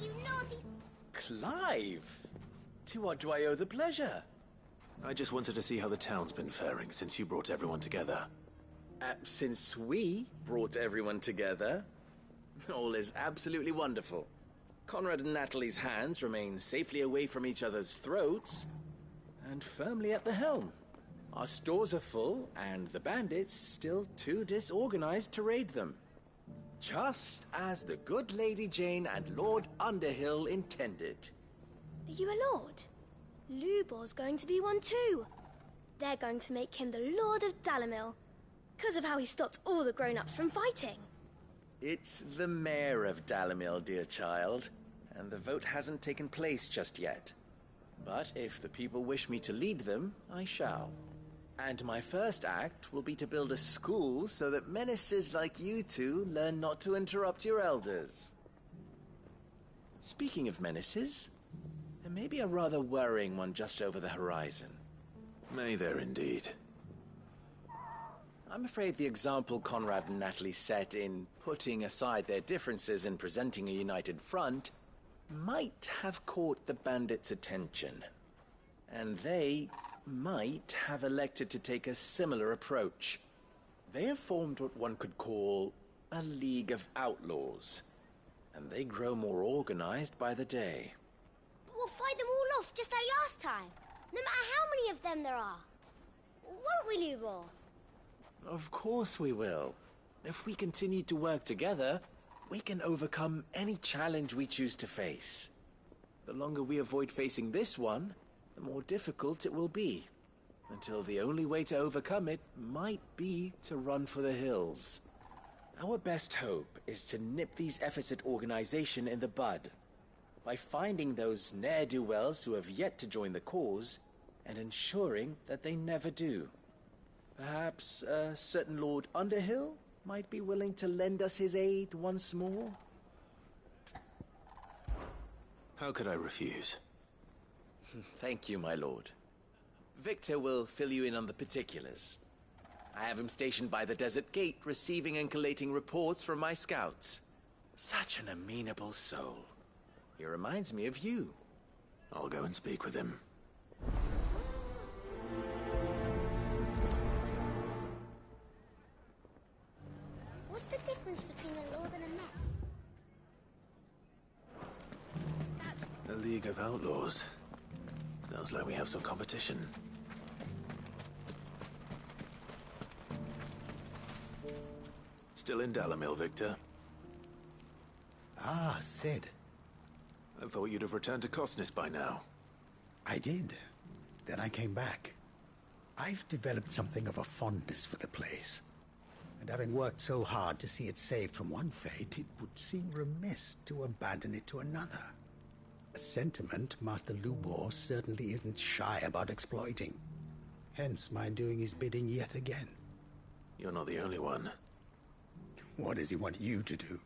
you naughty... Clive! To what do I owe the pleasure? I just wanted to see how the town's been faring since you brought everyone together. Since we brought everyone together, all is absolutely wonderful. Conrad and Natalie's hands remain safely away from each other's throats and firmly at the helm. Our stores are full, and the bandits still too disorganized to raid them. Just as the good Lady Jane and Lord Underhill intended. Are you a lord? Lubor's going to be one too. They're going to make him the Lord of Dalimil, because of how he stopped all the grown-ups from fighting. It's the mayor of Dalimil, dear child, and the vote hasn't taken place just yet. But if the people wish me to lead them, I shall. And my first act will be to build a school so that menaces like you two learn not to interrupt your elders. Speaking of menaces, there may be a rather worrying one just over the horizon. May there indeed. I'm afraid the example Conrad and Natalie set in putting aside their differences and presenting a united front might have caught the bandits' attention. And they might have elected to take a similar approach. They have formed what one could call a League of Outlaws, and they grow more organized by the day. But we'll fight them all off just like last time, no matter how many of them there are. Won't we, Lubor? Of course we will. If we continue to work together, we can overcome any challenge we choose to face. The longer we avoid facing this one, the more difficult it will be, until the only way to overcome it might be to run for the hills. Our best hope is to nip these efforts at organization in the bud, by finding those ne'er-do-wells who have yet to join the cause, and ensuring that they never do. Perhaps a certain Lord Underhill might be willing to lend us his aid once more? How could I refuse? Thank you, my lord. Victor will fill you in on the particulars. I have him stationed by the Desert Gate, receiving and collating reports from my scouts. Such an amenable soul. He reminds me of you. I'll go and speak with him. What's the difference between a lord and a meth? That's... A League of Outlaws. Sounds like we have some competition. Still in Dalimil, Victor? Ah, Sid. I thought you'd have returned to Cosnis by now. I did. Then I came back. I've developed something of a fondness for the place. And having worked so hard to see it saved from one fate, it would seem remiss to abandon it to another. A sentiment Master Lubor certainly isn't shy about exploiting. Hence my doing his bidding yet again. You're not the only one. What does he want you to do?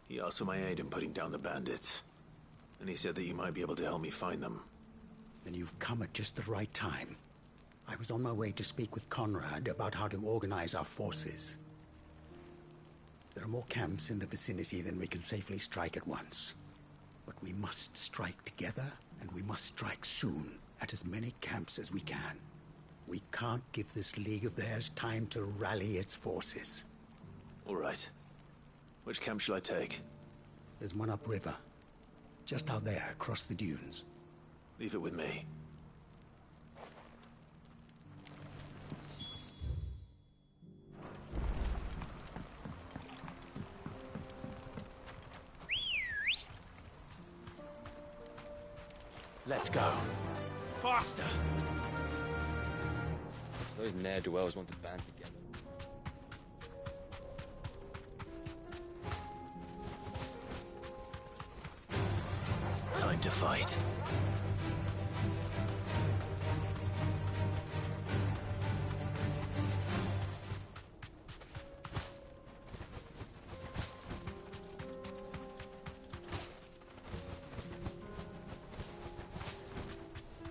He asked for my aid in putting down the bandits. And he said that you might be able to help me find them. Then you've come at just the right time. I was on my way to speak with Conrad about how to organize our forces. There are more camps in the vicinity than we can safely strike at once. But we must strike together, and we must strike soon at as many camps as we can. We can't give this league of theirs time to rally its forces. All right. Which camp shall I take? There's one upriver. Just out there, across the dunes. Leave it with me. Let's go. Faster! Those ne'er-do-wells want to band together. Time to fight.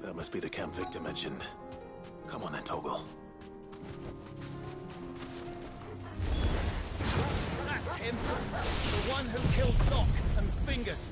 That must be the camp Victor mentioned. Come on then, Toggle. That's him! The one who killed Doc and Fingers!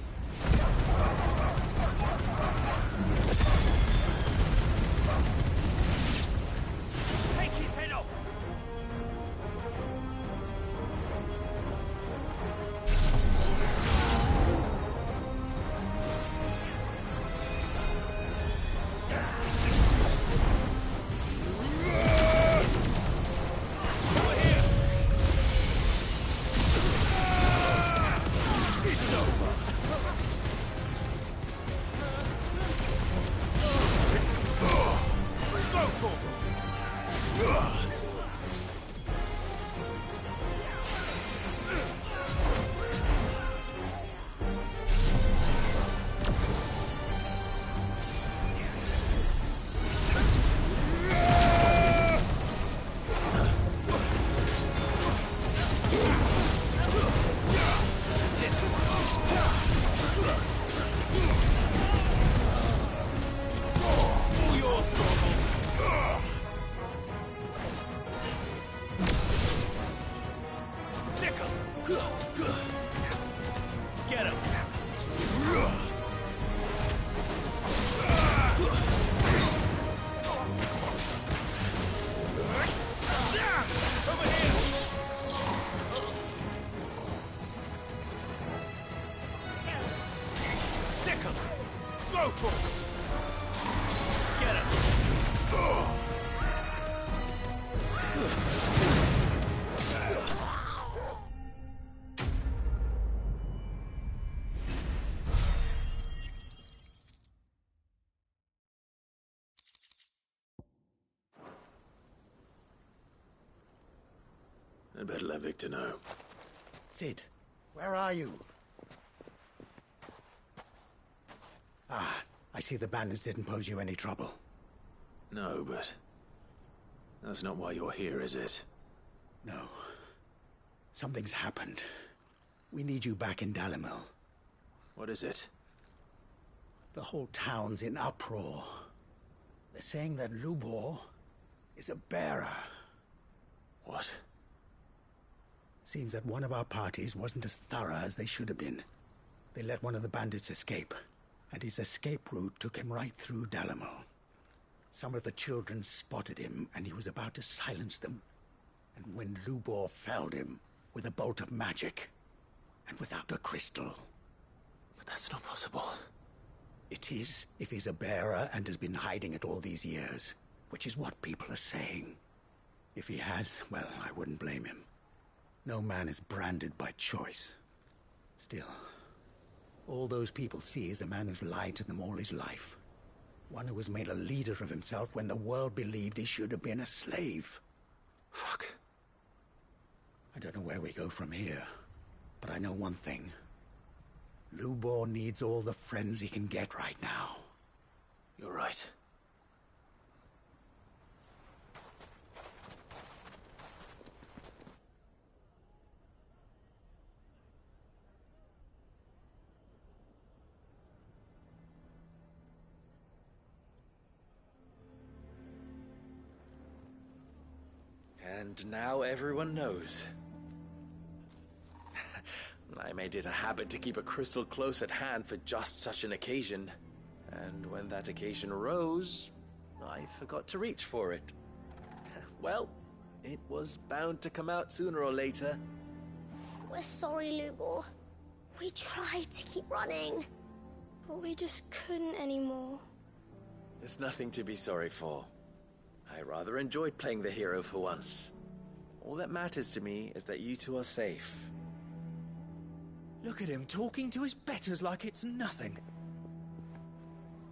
coming. Slow talk. Get him. I'd better let Victor know. Sid, where are you? Ah, I see the bandits didn't pose you any trouble. No, but that's not why you're here, is it? No. Something's happened. We need you back in Dalimil. What is it? The whole town's in uproar. They're saying that Lubor is a bearer. What? Seems that one of our parties wasn't as thorough as they should have been. They let one of the bandits escape, and his escape route took him right through Dalimil. Some of the children spotted him, and he was about to silence them. And when Lubor felled him with a bolt of magic, and without a crystal. But that's not possible. It is, if he's a bearer and has been hiding it all these years, which is what people are saying. If he has, well, I wouldn't blame him. No man is branded by choice. Still, all those people see is a man who's lied to them all his life. One who was made a leader of himself when the world believed he should have been a slave. Fuck. I don't know where we go from here, but I know one thing. Lubor needs all the friends he can get right now. You're right. And now everyone knows. I made it a habit to keep a crystal close at hand for just such an occasion. And when that occasion arose, I forgot to reach for it. Well, it was bound to come out sooner or later. We're sorry, Lubor. We tried to keep running. But we just couldn't anymore. There's nothing to be sorry for. I rather enjoyed playing the hero for once. All that matters to me is that you two are safe. Look at him talking to his betters like it's nothing.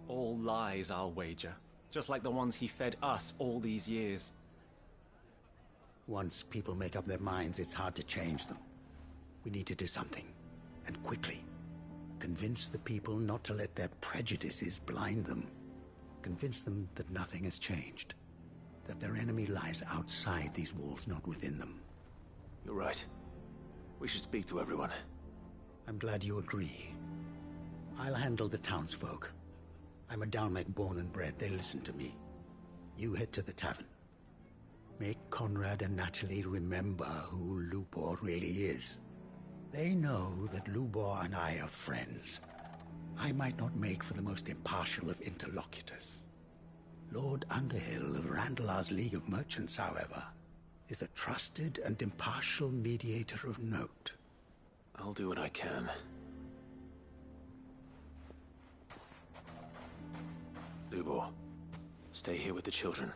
All lies, I'll wager. Just like the ones he fed us all these years. Once people make up their minds, it's hard to change them. We need to do something, and quickly. Convince the people not to let their prejudices blind them. Convince them that nothing has changed. That their enemy lies outside these walls, not within them. You're right. We should speak to everyone. I'm glad you agree. I'll handle the townsfolk. I'm a Dalmec born and bred. They listen to me. You head to the tavern. Make Conrad and Natalie remember who Lubor really is. They know that Lubor and I are friends. I might not make for the most impartial of interlocutors. Lord Underhill of Randalar's League of Merchants, however, is a trusted and impartial mediator of note. I'll do what I can. Lubor, stay here with the children.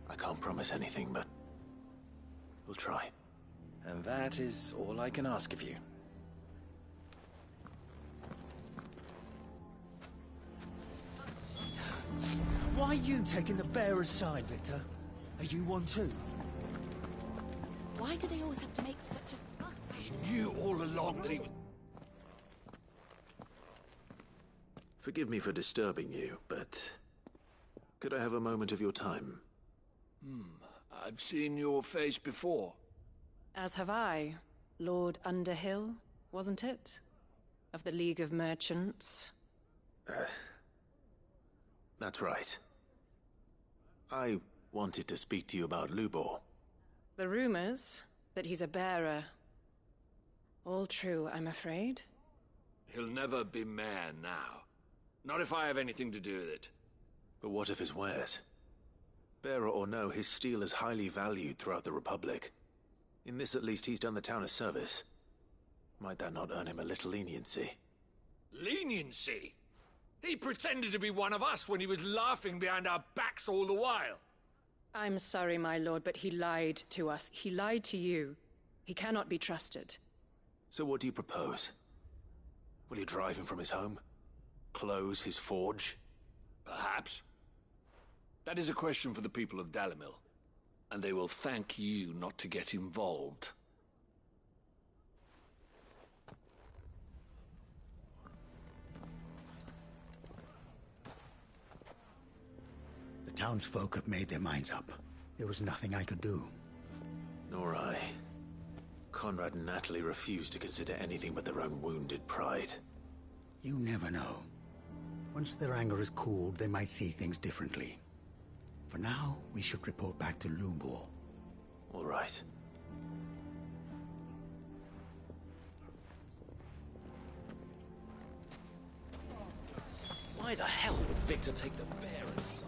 I can't promise anything, but we'll try. And that is all I can ask of you. Why are you taking the bearer's side, Victor? Are you one too? Why do they always have to make such a fuss? He knew all along that he was... Forgive me for disturbing you, but could I have a moment of your time? I've seen your face before. As have I. Lord Underhill, wasn't it? Of the League of Merchants. That's right. I wanted to speak to you about Lubor. The rumors that he's a bearer. All true, I'm afraid. He'll never be mayor now. Not if I have anything to do with it. But what of his wares? Bearer or no, his steel is highly valued throughout the Republic. In this at least, he's done the town a service. Might that not earn him a little leniency? Leniency? He pretended to be one of us when he was laughing behind our backs all the while. I'm sorry, my lord, but he lied to us. He lied to you. He cannot be trusted. So what do you propose? Will you drive him from his home? Close his forge? Perhaps. That is a question for the people of Dalimil, and they will thank you not to get involved. The townsfolk have made their minds up. There was nothing I could do. Nor I. Conrad and Natalie refused to consider anything but their own wounded pride. You never know. Once their anger is cooled, they might see things differently. For now, we should report back to Lubor. All right. Why the hell would Victor take the bearer's side?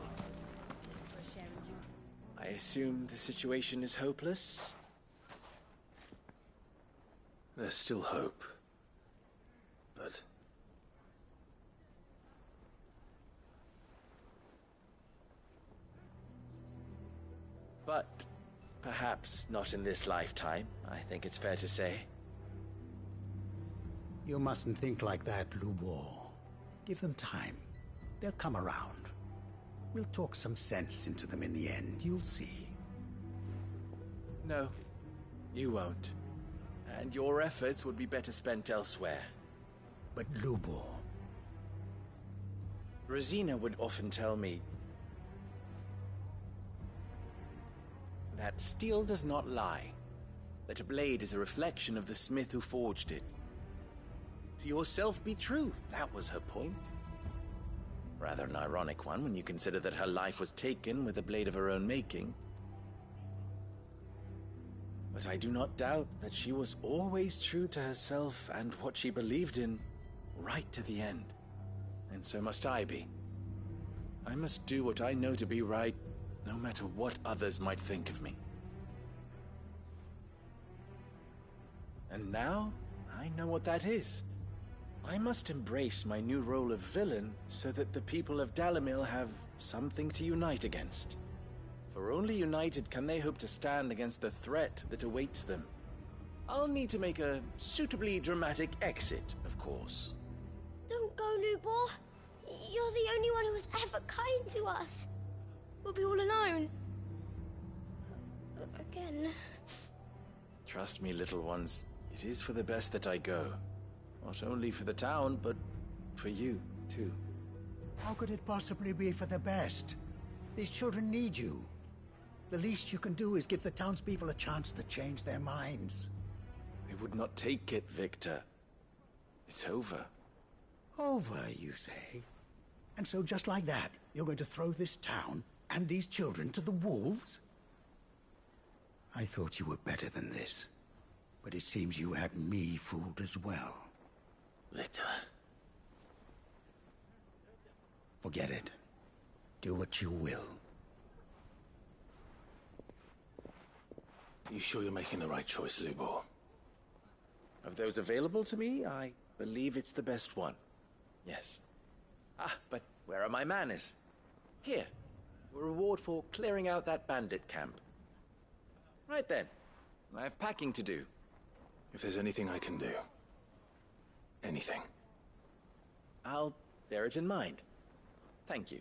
I assume the situation is hopeless? There's still hope. But... But perhaps not in this lifetime, I think it's fair to say. You mustn't think like that, Lubor. Give them time. They'll come around. We'll talk some sense into them in the end, you'll see. No, you won't. And your efforts would be better spent elsewhere. But Lubor... Rosina would often tell me that steel does not lie, that a blade is a reflection of the smith who forged it. To yourself be true, that was her point. Rather an ironic one when you consider that her life was taken with a blade of her own making. But I do not doubt that she was always true to herself and what she believed in, right to the end. And so must I be. I must do what I know to be right, no matter what others might think of me. And now, I know what that is. I must embrace my new role of villain so that the people of Dalimil have something to unite against. For only united can they hope to stand against the threat that awaits them. I'll need to make a suitably dramatic exit, of course. Don't go, Lubor. You're the only one who was ever kind to us. We'll be all alone. Again. Trust me, little ones. It is for the best that I go. Not only for the town, but for you, too. How could it possibly be for the best? These children need you. The least you can do is give the townspeople a chance to change their minds. I would not take it, Victor. It's over. Over, you say? And so just like that, you're going to throw this town and these children to the wolves? I thought you were better than this. But it seems you had me fooled as well. Victor... Forget it. Do what you will. You sure you're making the right choice, Lubor? Of those available to me, I believe it's the best one. Yes. Ah, but where are my manners? Here. A reward for clearing out that bandit camp. Right then. I have packing to do. If there's anything I can do. Anything. I'll bear it in mind. Thank you.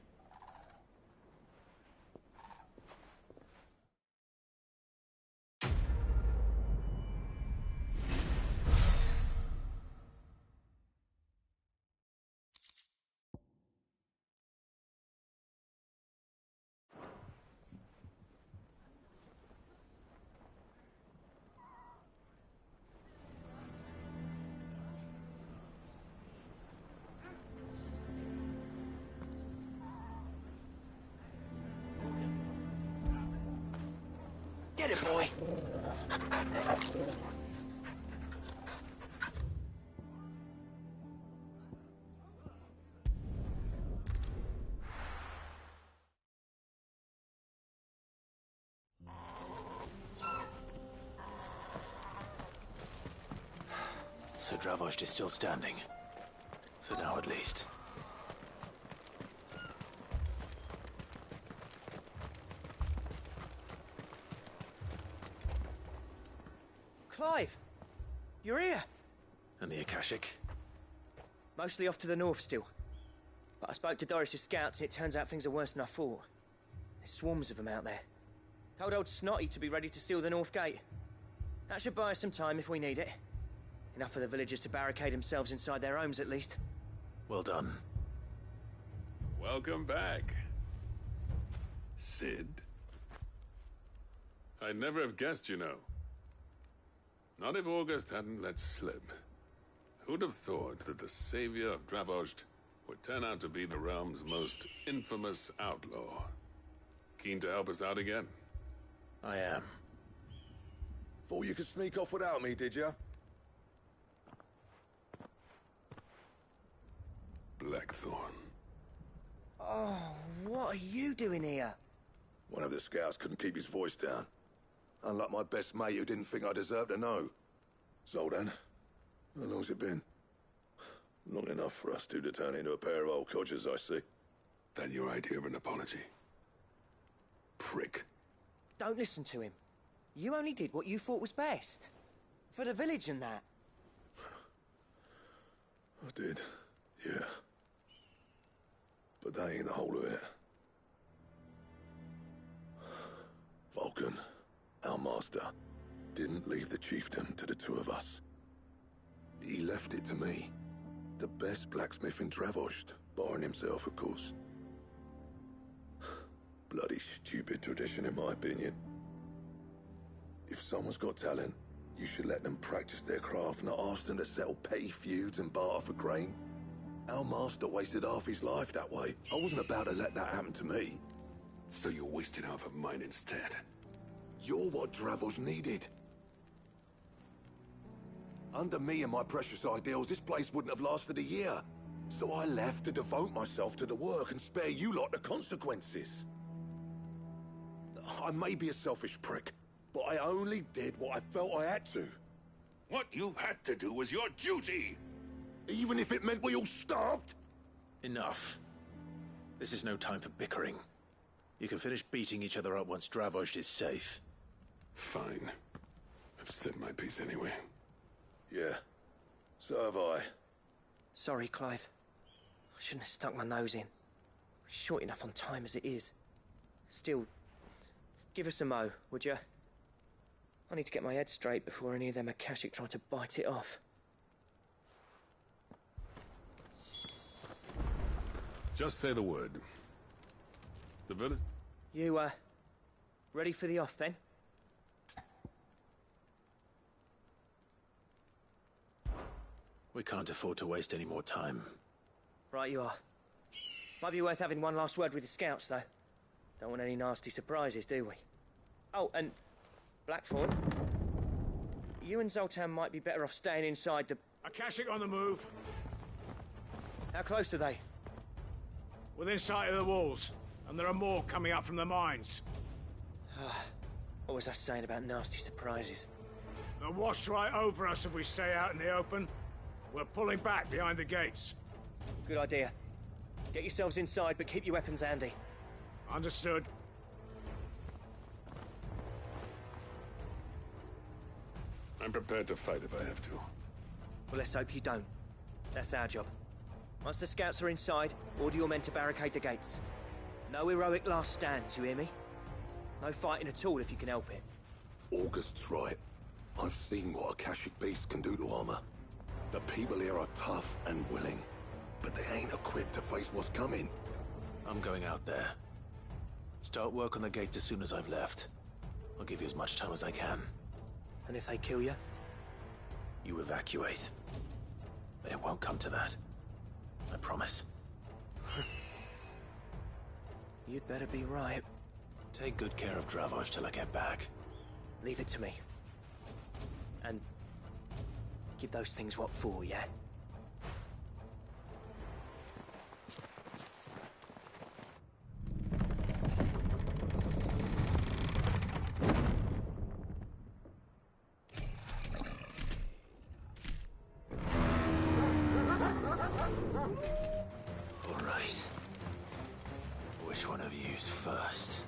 Get it, boy! So Dravost is still standing. For now, at least. Clive! You're here! And the Akashic? Mostly off to the north still. But I spoke to Doris's scouts and it turns out things are worse than I thought. There's swarms of them out there. Told old Snotty to be ready to seal the north gate. That should buy us some time if we need it. Enough for the villagers to barricade themselves inside their homes at least. Well done. Welcome back, Cid. I'd never have guessed, you know. Not if August hadn't let slip. Who'd have thought that the savior of Dravost would turn out to be the realm's most infamous outlaw? Keen to help us out again? I am. Thought you could sneak off without me, did you? Blackthorn. Oh, what are you doing here? One of the scouts couldn't keep his voice down. Unlike my best mate who didn't think I deserved to know. Zoldan, how long's it been? Long enough for us two to turn into a pair of old codgers, I see. That your idea of an apology? Prick. Don't listen to him. You only did what you thought was best. For the village and that. I did, yeah. But that ain't the whole of it. Vulcan, our master, didn't leave the chiefdom to the two of us. He left it to me. The best blacksmith in Dravost, barring himself, of course. Bloody stupid tradition, in my opinion. If someone's got talent, you should let them practice their craft, not ask them to settle petty feuds and barter for grain. Our master wasted half his life that way. I wasn't about to let that happen to me. So you wasted half of mine instead? You're what Dravost needed. Under me and my precious ideals, this place wouldn't have lasted a year. So I left to devote myself to the work and spare you lot the consequences. I may be a selfish prick, but I only did what I felt I had to. What you had to do was your duty! Even if it meant we all starved? Enough. This is no time for bickering. You can finish beating each other up once Dravost is safe. Fine. I've said my piece anyway. Yeah. So have I. Sorry, Clive. I shouldn't have stuck my nose in. We're short enough on time as it is. Still, give us a mo, would you? I need to get my head straight before any of them Akashic try to bite it off. Just say the word. The village? You, ready for the off, then? We can't afford to waste any more time. Right you are. Might be worth having one last word with the scouts, though. Don't want any nasty surprises, do we? Oh, and Blackthorn, you and Zoltan might be better off staying inside the... Akashic on the move. How close are they? Within sight of the walls, and there are more coming up from the mines. What was I saying about nasty surprises? They'll wash right over us if we stay out in the open. We're pulling back behind the gates. Good idea. Get yourselves inside, but keep your weapons handy. Understood. I'm prepared to fight if I have to. Well, let's hope you don't. That's our job. Once the scouts are inside, order your men to barricade the gates. No heroic last stands, you hear me? No fighting at all if you can help it. August's right. I've seen what Akashic beasts can do to armor. The people here are tough and willing, but they ain't equipped to face what's coming. I'm going out there. Start work on the gate as soon as I've left. I'll give you as much time as I can. And if they kill you? You evacuate. But it won't come to that. I promise. You'd better be right. Take good care of Dravost till I get back. Leave it to me. And give those things what for, yeah? All right. Which one of you's first?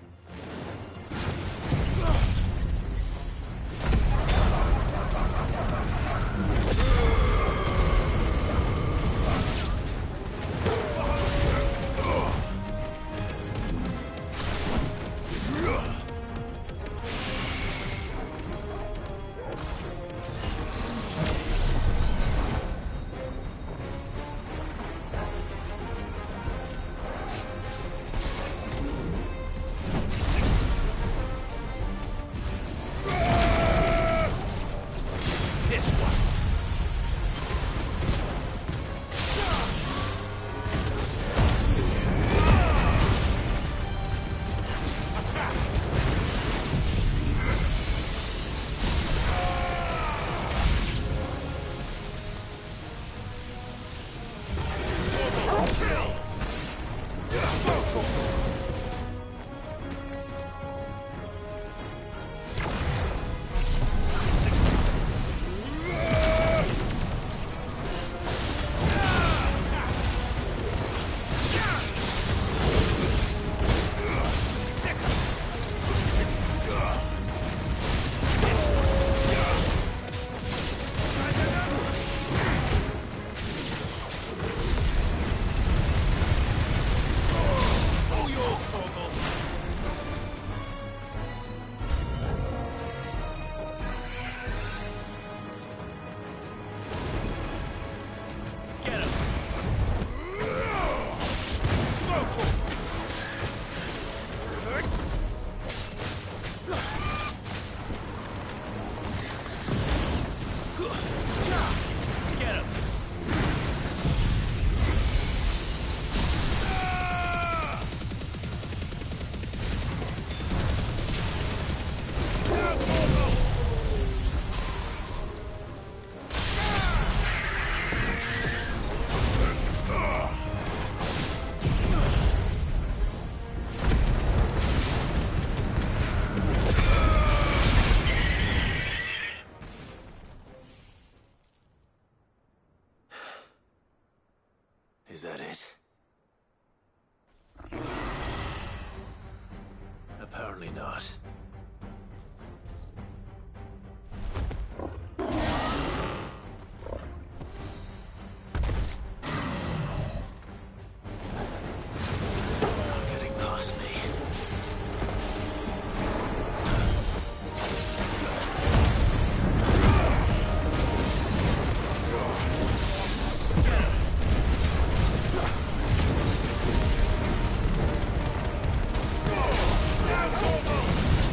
Is that it? Apparently not. Not getting past me. Now, Torgal!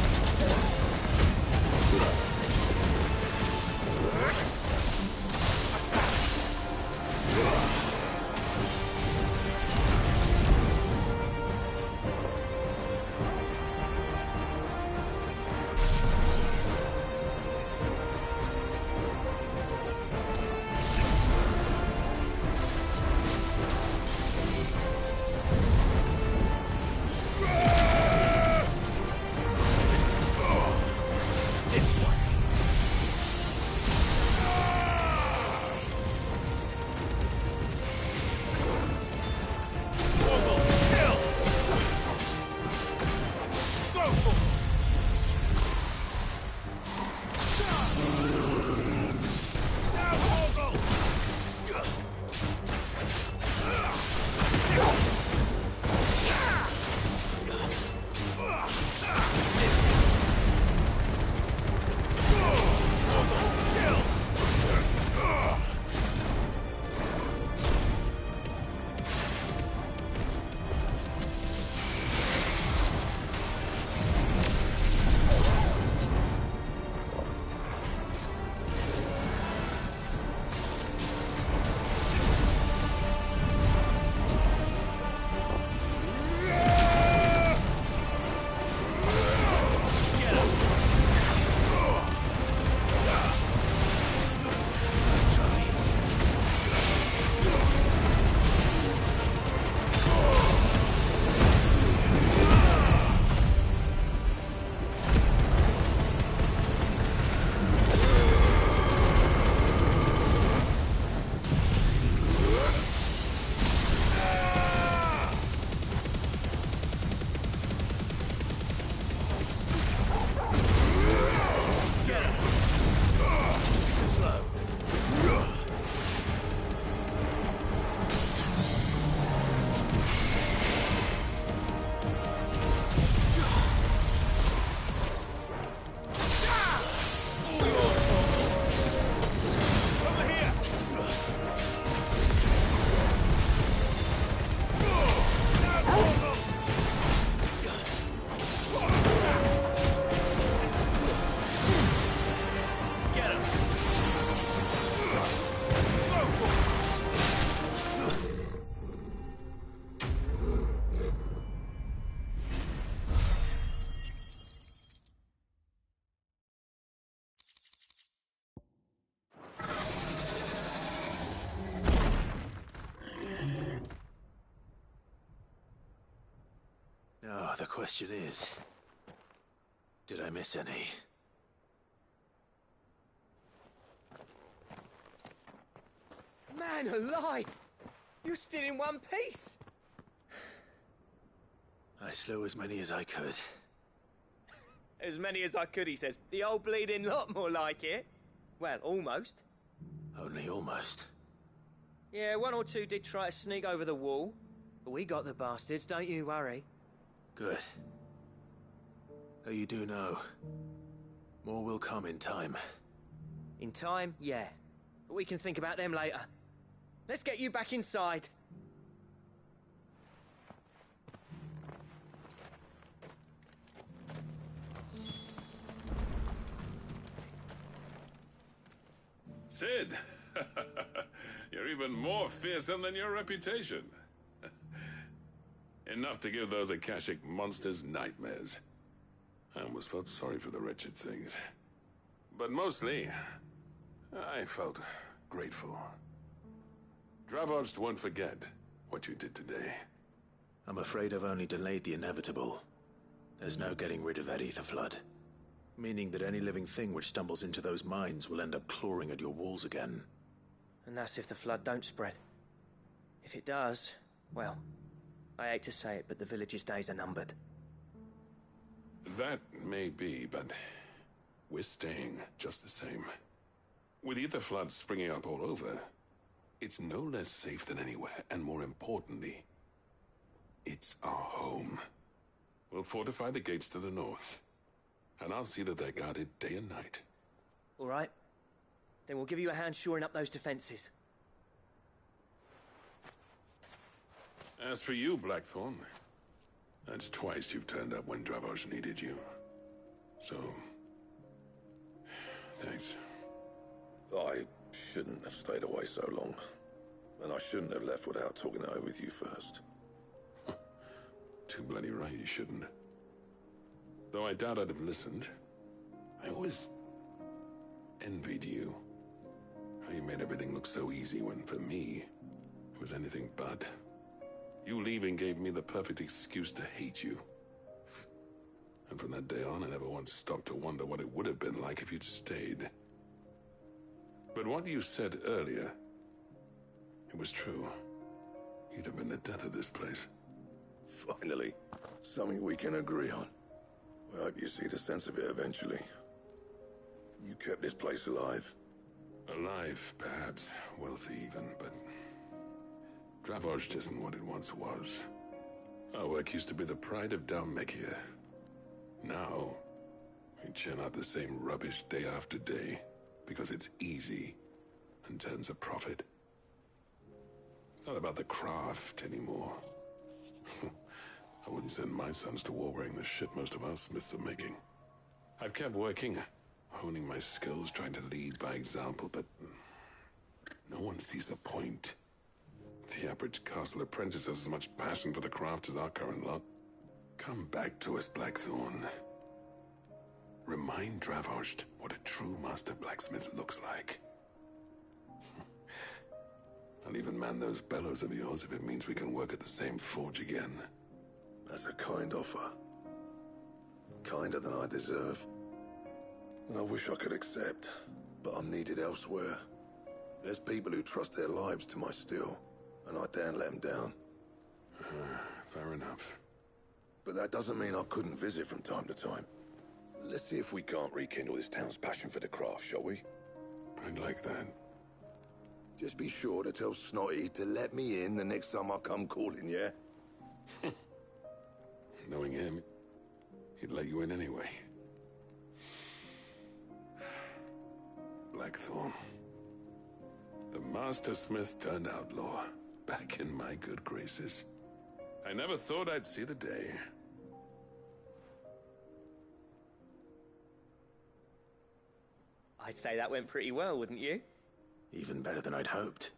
The question is, did I miss any? Man alive! You're still in one piece! I slew as many as I could. As many as I could, he says. The old bleeding lot, more like it. Well, almost. Only almost. Yeah, one or two did try to sneak over the wall. But we got the bastards, don't you worry. Good. Though you do know, more will come in time. In time, yeah. But we can think about them later. Let's get you back inside. Cid! You're even more fearsome than your reputation. Enough to give those Akashic monsters nightmares. I almost felt sorry for the wretched things. But mostly, I felt grateful. Dravoged won't forget what you did today. I'm afraid I've only delayed the inevitable. There's no getting rid of that ether flood. Meaning that any living thing which stumbles into those mines will end up clawing at your walls again. And that's if the flood don't spread. If it does, well, I hate to say it, but the village's days are numbered. That may be, but we're staying just the same. With ether floods springing up all over, it's no less safe than anywhere, and more importantly, it's our home. We'll fortify the gates to the north, and I'll see that they're guarded day and night. All right. Then we'll give you a hand shoring up those defenses. As for you, Blackthorn, that's twice you've turned up when Dravos needed you. So, thanks. I shouldn't have stayed away so long. And I shouldn't have left without talking it over with you first. Too bloody right you shouldn't. Though I doubt I'd have listened. I always envied you. How you made everything look so easy when, for me, it was anything but. You leaving gave me the perfect excuse to hate you. And from that day on, I never once stopped to wonder what it would have been like if you'd stayed. But what you said earlier, it was true. You'd have been the death of this place. Finally, something we can agree on. I hope you see the sense of it eventually. You kept this place alive. Alive, perhaps. Wealthy even, but Dravoged isn't what it once was. Our work used to be the pride of Dalmekia. Now, we churn out the same rubbish day after day because it's easy and turns a profit. It's not about the craft anymore. I wouldn't send my sons to war wearing the shit most of our smiths are making. I've kept working, honing my skills, trying to lead by example, but no one sees the point. The average castle apprentice has as much passion for the craft as our current lot. Come back to us, Blackthorn. Remind Dravoged what a true master blacksmith looks like. I'll even man those bellows of yours if it means we can work at the same forge again. That's a kind offer. Kinder than I deserve. And I wish I could accept, but I'm needed elsewhere. There's people who trust their lives to my steel, and I daren't let them down. Fair enough. But that doesn't mean I couldn't visit from time to time. Let's see if we can't rekindle this town's passion for the craft, shall we? I'd like that. Just be sure to tell Snotty to let me in the next time I come calling, yeah? Knowing him, he'd let you in anyway. Blackthorn. The Master Smith turned outlaw, back in my good graces. I never thought I'd see the day. I'd say that went pretty well, wouldn't you? Even better than I'd hoped.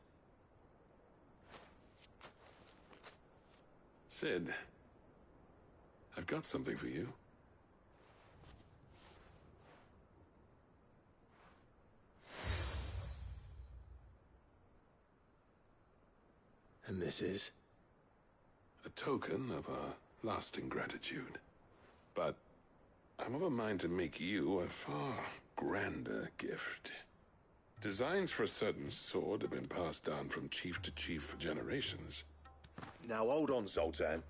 Cid, I've got something for you. And this is? A token of our lasting gratitude. But I'm of a mind to make you a far grander gift. Designs for a certain sword have been passed down from chief to chief for generations. Now hold on, Zoltan.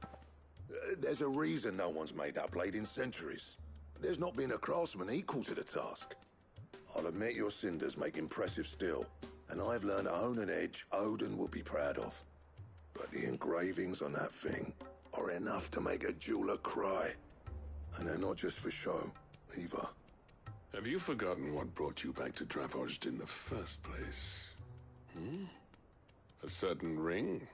There's a reason no one's made that blade in centuries. There's not been a craftsman equal to the task. I'll admit your cinders make impressive steel, and I've learned to hone an edge Odin will be proud of. But the engravings on that thing are enough to make a jeweler cry. And they're not just for show, either. Have you forgotten what brought you back to Dravozd in the first place? A certain ring?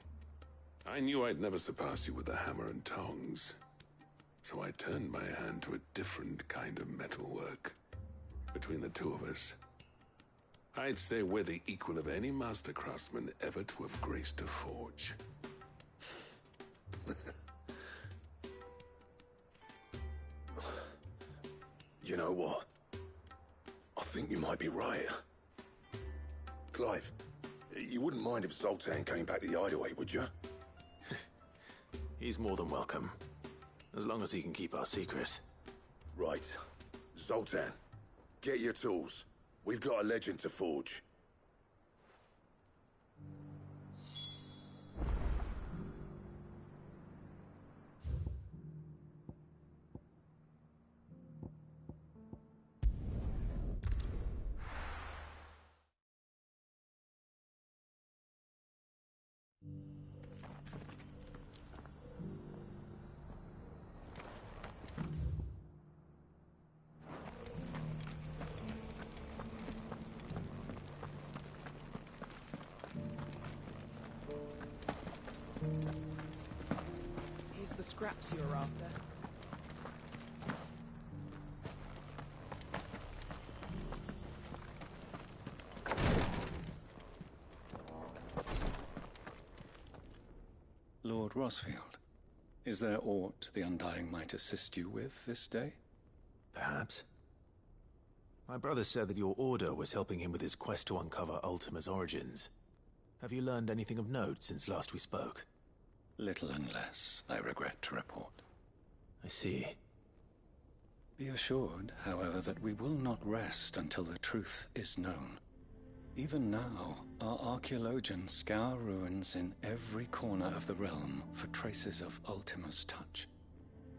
I knew I'd never surpass you with the hammer and tongs. So I turned my hand to a different kind of metalwork. Between the two of us, I'd say we're the equal of any master craftsman ever to have graced a forge. You know what? I think you might be right. Clive, you wouldn't mind if Zoltan came back to the Hideaway, would you? He's more than welcome. As long as he can keep our secret. Right. Zoltan, get your tools. We've got a legend to forge. Here's the scraps you're after. Lord Rosfield, is there aught the Undying might assist you with this day? Perhaps. My brother said that your order was helping him with his quest to uncover Ultima's origins. Have you learned anything of note since last we spoke? Little and less, I regret to report. I see. Be assured, however, that we will not rest until the truth is known. Even now, our archaeologians scour ruins in every corner of the realm for traces of Ultima's touch.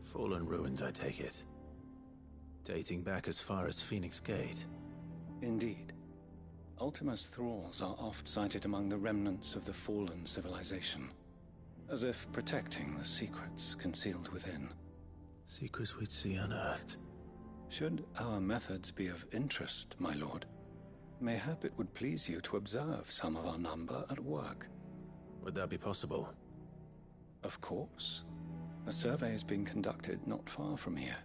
Fallen ruins, I take it. Dating back as far as Phoenix Gate. Indeed. Ultima's thralls are oft sighted among the remnants of the fallen civilization, as if protecting the secrets concealed within. Secrets we'd see unearthed. Should our methods be of interest, my lord, mayhap it would please you to observe some of our number at work. Would that be possible? Of course. A survey is being conducted not far from here.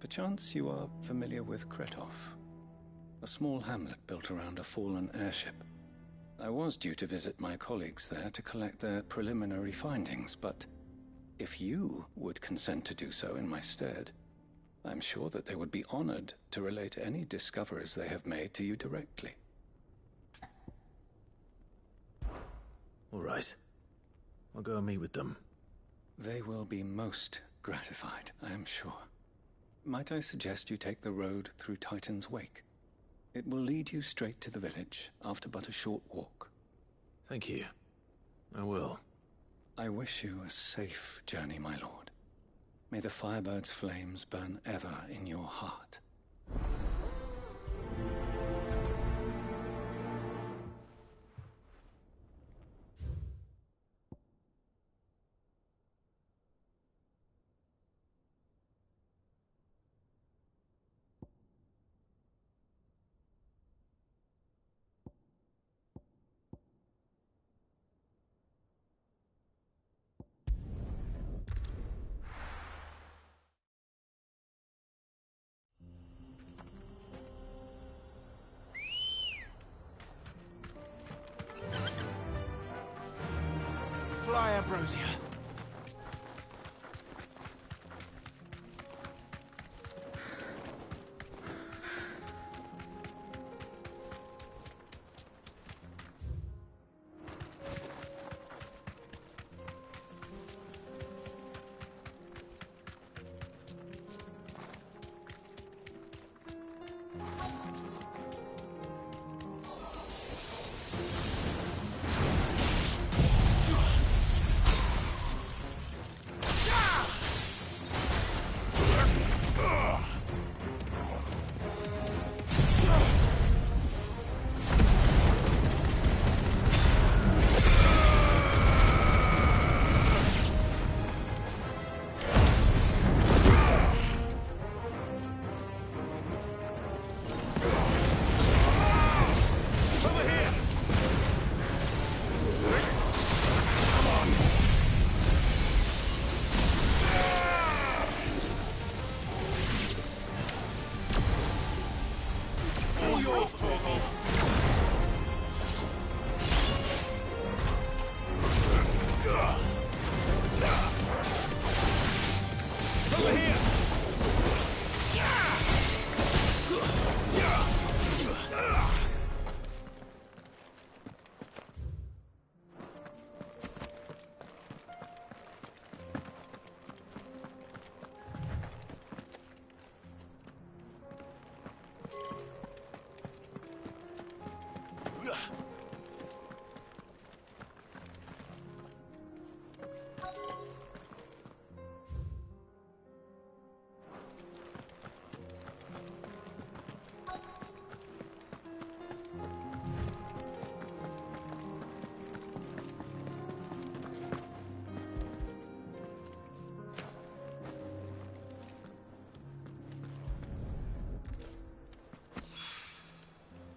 Perchance you are familiar with Kretov, a small hamlet built around a fallen airship. I was due to visit my colleagues there to collect their preliminary findings, but if you would consent to do so in my stead, I'm sure that they would be honored to relate any discoveries they have made to you directly. All right. I'll go and meet with them. They will be most gratified, I am sure. Might I suggest you take the road through Titan's Wake? It will lead you straight to the village after but a short walk. Thank you. I will. I wish you a safe journey, my lord. May the Firebird's flames burn ever in your heart. Fly, Ambrosia.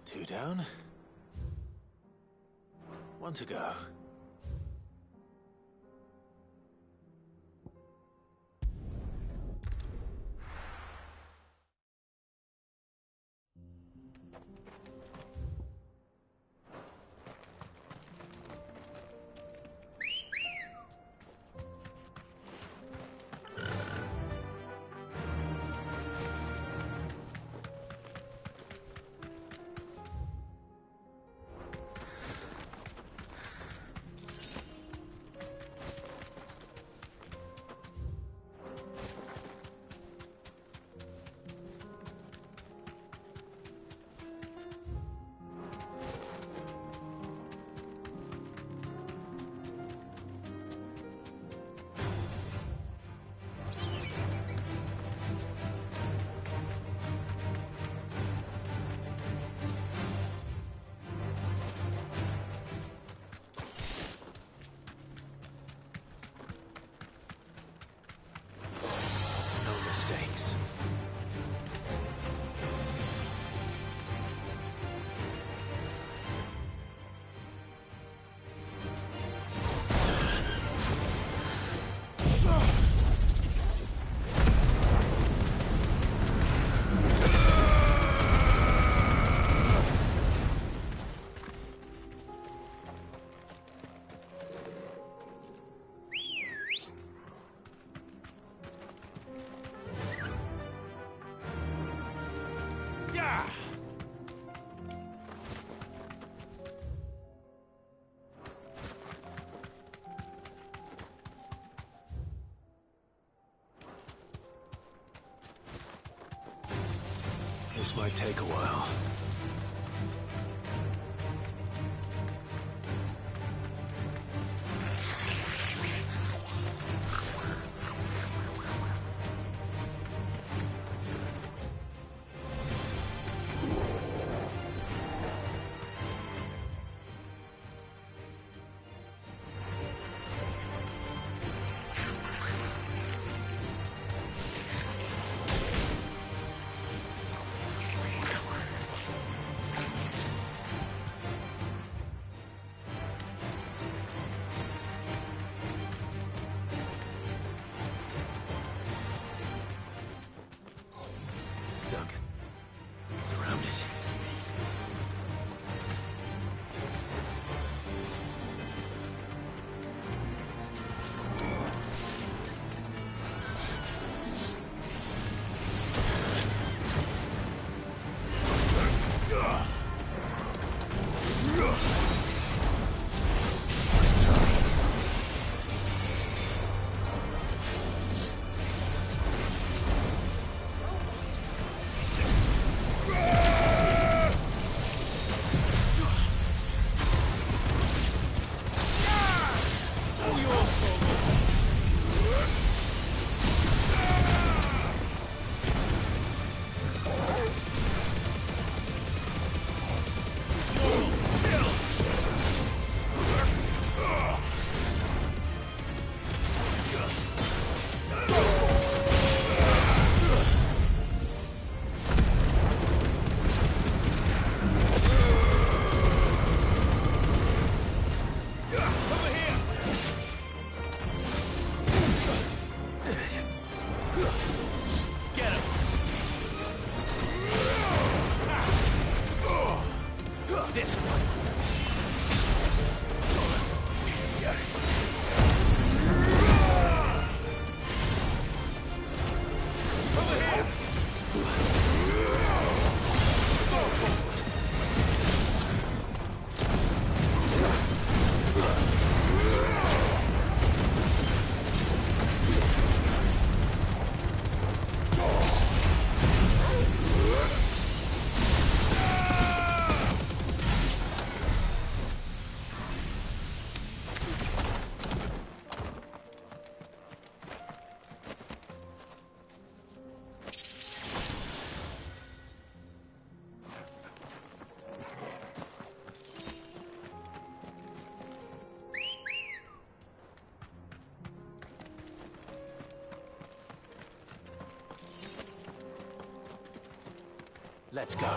Two down. One to go. Mistakes. This might take a while. Let's go.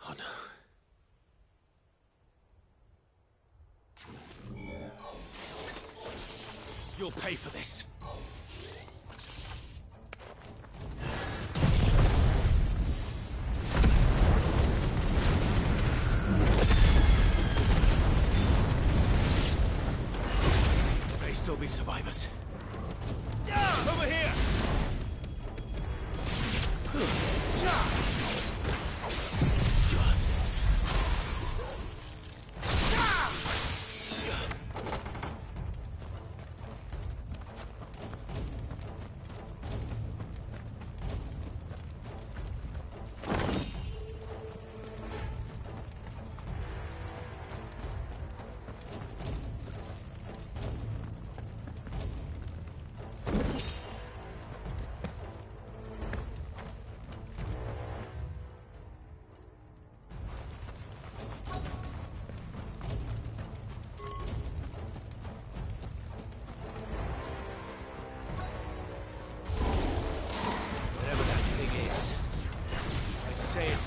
Oh no. You'll pay for this. There may still be survivors. Over here!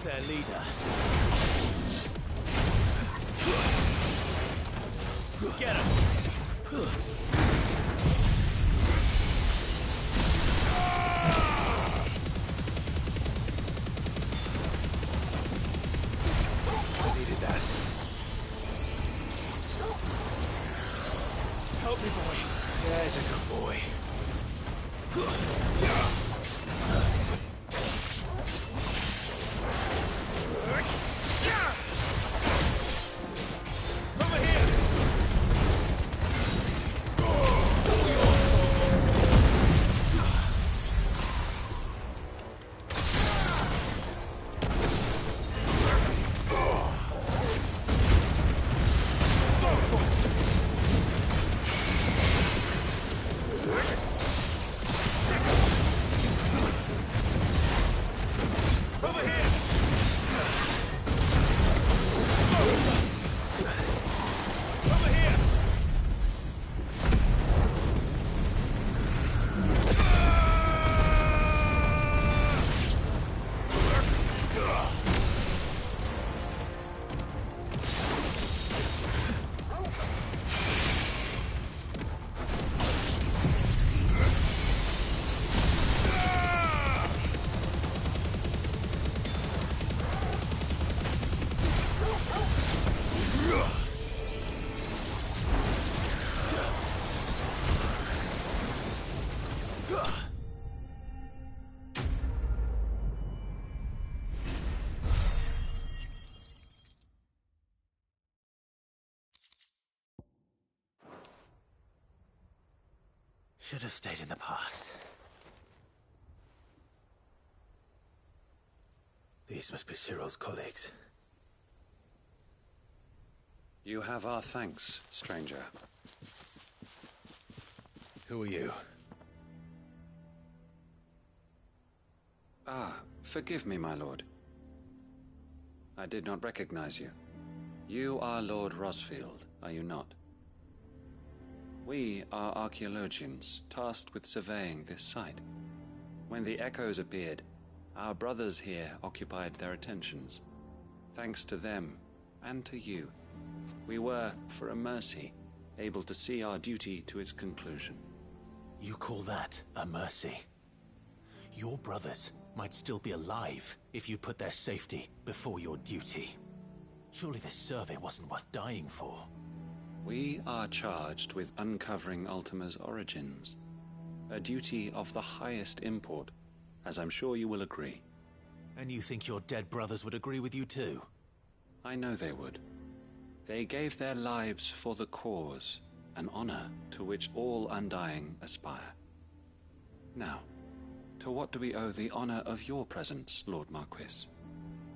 Their leader. Get him! I needed that. Help me, boy. There's a good boy. Should have stayed in the past. These must be Cyril's colleagues. You have our thanks, stranger. Who are you? Ah, forgive me, my lord. I did not recognize you. You are Lord Rosfield, are you not? We are archaeologians tasked with surveying this site. When the echoes appeared, our brothers here occupied their attentions. Thanks to them, and to you, we were, for a mercy, able to see our duty to its conclusion. You call that a mercy? Your brothers might still be alive if you put their safety before your duty. Surely this survey wasn't worth dying for. We are charged with uncovering Ultima's origins. A duty of the highest import, as I'm sure you will agree. And you think your dead brothers would agree with you too? I know they would. They gave their lives for the cause, an honor to which all Undying aspire. Now, to what do we owe the honor of your presence, Lord Marquis?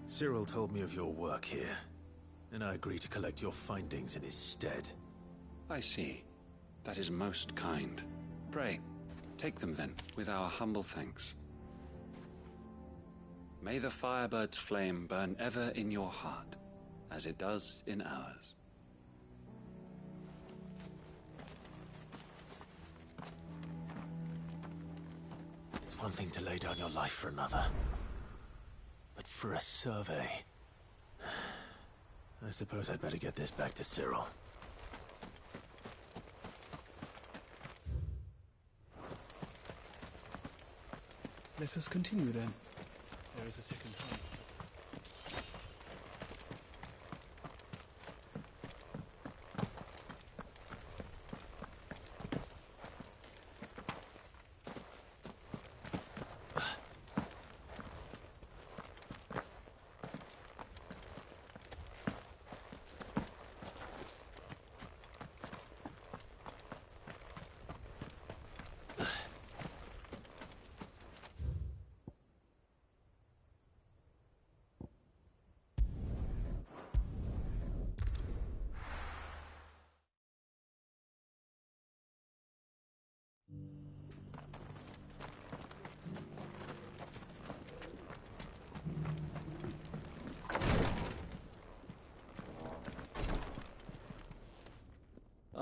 Cyril told me of your work here, and I agreed to collect your findings in his stead. I see. That is most kind. Pray, take them then, with our humble thanks. May the Firebird's flame burn ever in your heart, as it does in ours. It's one thing to lay down your life for another, but for a survey... I suppose I'd better get this back to Cyril. Let us continue then. There is a second time.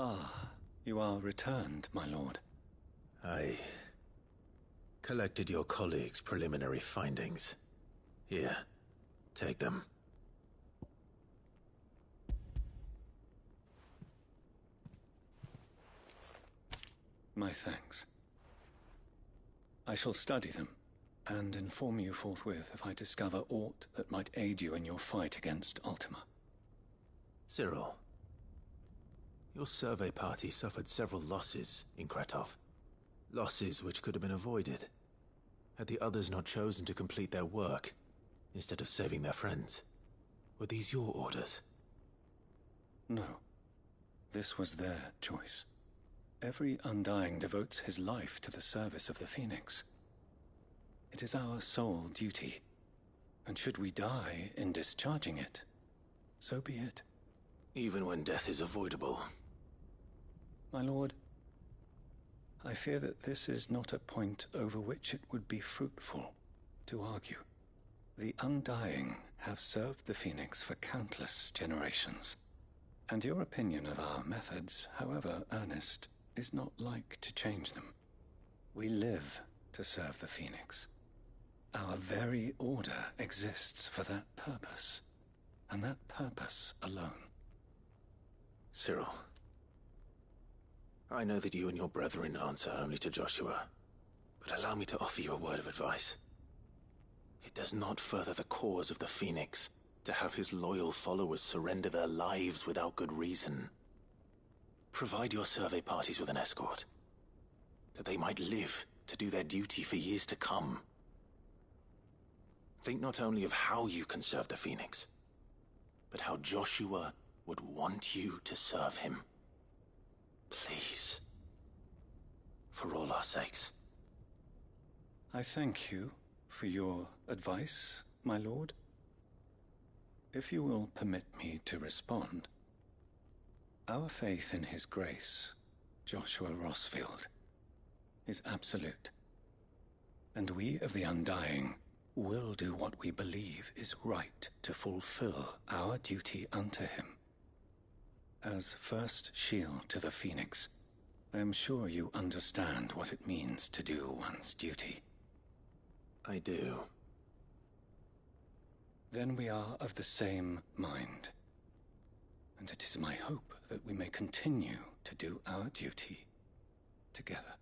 Ah, you are returned, my lord. I collected your colleagues' preliminary findings. Here, take them. My thanks. I shall study them, and inform you forthwith if I discover aught that might aid you in your fight against Ultima. Cyril, your survey party suffered several losses in Kretov. Losses which could have been avoided, had the others not chosen to complete their work, instead of saving their friends. Were these your orders? No. This was their choice. Every Undying devotes his life to the service of the Phoenix. It is our sole duty, and should we die in discharging it, so be it. Even when death is avoidable. My lord, I fear that this is not a point over which it would be fruitful to argue. The Undying have served the Phoenix for countless generations, and your opinion of our methods, however earnest, is not like to change them. We live to serve the Phoenix. Our very order exists for that purpose, and that purpose alone. Cyril, I know that you and your brethren answer only to Joshua, but allow me to offer you a word of advice. It does not further the cause of the Phoenix to have his loyal followers surrender their lives without good reason. Provide your survey parties with an escort, that they might live to do their duty for years to come. Think not only of how you can serve the Phoenix, but how Joshua would want you to serve him. Please. For all our sakes. I thank you for your advice, my lord. If you will permit me to respond, our faith in his grace, Joshua Rosfield, is absolute. And we of the Undying will do what we believe is right to fulfill our duty unto him. As first shield to the Phoenix, I am sure you understand what it means to do one's duty. I do. Then we are of the same mind. And it is my hope that we may continue to do our duty together.